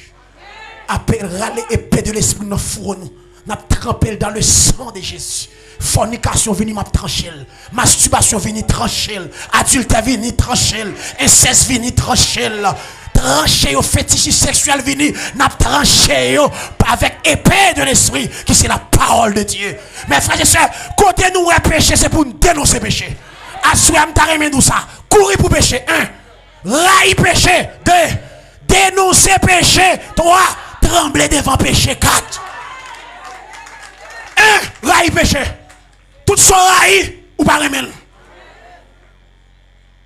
Appel râler épée de l'esprit nous fourreau nous. N'a trempé dans le sang de Jésus. Fornication vini m'a tranché. Masturbation vini tranché. Adultère vini tranché. Inceste vini tranché. Tranché au fétiche sexuel vini n'a tranché avec épée de l'esprit qui c'est la parole de Dieu. Mes frères et sœurs, côté nous péché c'est pour nous dénoncer péché. Assoyam ta remen tout ça. Courir pour péché. 1. Railler péché. 2. Dénoncer péché. 3. Trembler devant péché. 4. 1. Railler péché. Tout son raille ou pas remen.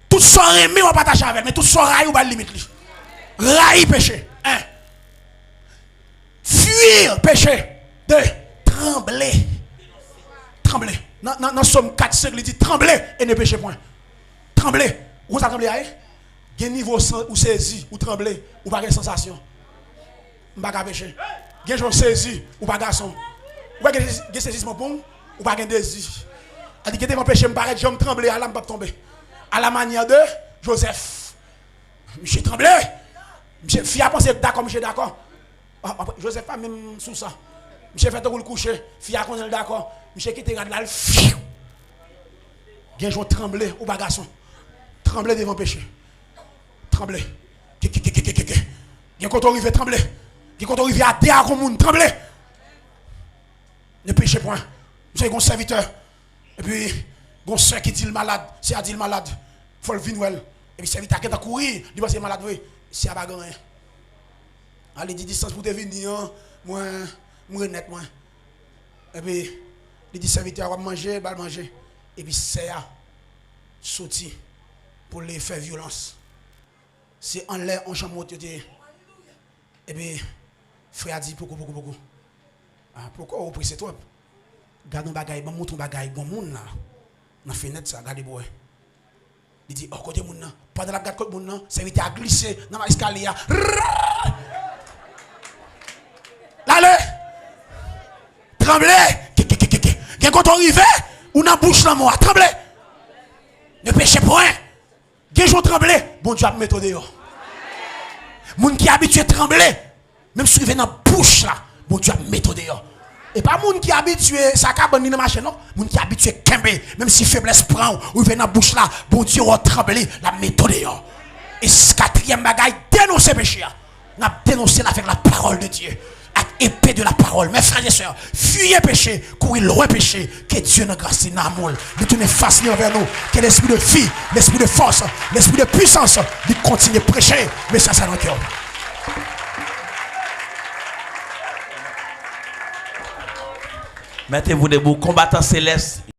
Tout son remen ou pas t'attacher avec, mais tout son raille ou pas limite. Railler péché. 1. Fuir péché. 2. Trembler. Trembler. Dans Somme 4, 5, il dit trembler et ne péchez point. Trembler. Où ça trembler aïe? Gen niveau ou saisi ou trembler ou pas de sensation. M'pa pécher. Gen jour saisi ou pas garçon. Ou pas gen saisissement bon ou pas gen désir. A dit que devant péché m'paraît j'aime trembler à l'âme pas tomber. À la manière de Joseph. Monsieur tremblé. Monsieur fia penser d'accord, monsieur d'accord. Joseph pas même sous ça. Monsieur fait le coucher, fia qu'on est d'accord. Monsieur qui te regarde là, gen jour trembler ou pas garçon. Trembler devant péché. Trembler. Gen quand on arrive trembler. Gen quand on arrive à terre comme monde trembler. Ne péchez point. Monsieur un serviteur. Et puis gon soeur qui dit le malade, c'est à dire le malade. Faut le venir. Et puis serviteur qui a courir, il va c'est malade oui, c'est à bagarre. Allez dit distance pour te venir, moi net moi. Et puis il dit serviteur va manger, va manger. Et puis c'est à sorti pour les faire violence. C'est en l'air, en chambre. Et puis, frère a dit beaucoup. Pourquoi vous pressez toi? Gardons bagaille, bon mouton bagaille, bon moun là. Dans la fenêtre, ça, regardez boy. Il dit, oh, côté moun là. Pendant la garde côté moun là, serviteur a glissé dans l'escalier. Allez! Tremblez! Quand on arrive, ou dans la bouche là, moi, tremblez! Ne péchez point! Gen jour trembler, bon Dieu a mettre dehors. Moun qui habitué à trembler, même si il dans la bouche là, bon Dieu a mettre dehors. Et pas moun qui habitué ça cabane dans marché non, moun qui habitué kembe, même si faiblesse prend ou vient dans la bouche là, bon Dieu a tremblé, la mettre dehors. Et quatrième bagaille, dénoncer péché. N'a dénoncé avec la parole de Dieu. Avec épée de la parole. Mes frères et sœurs, fuyez péché, courez loin péché. Que Dieu nous grâce et n'amour. De tourner face envers nous. Que l'esprit de vie, l'esprit de force, l'esprit de puissance, de continuer à prêcher. Mais ça, c'est dans le cœur. Mettez-vous debout, combattants célestes.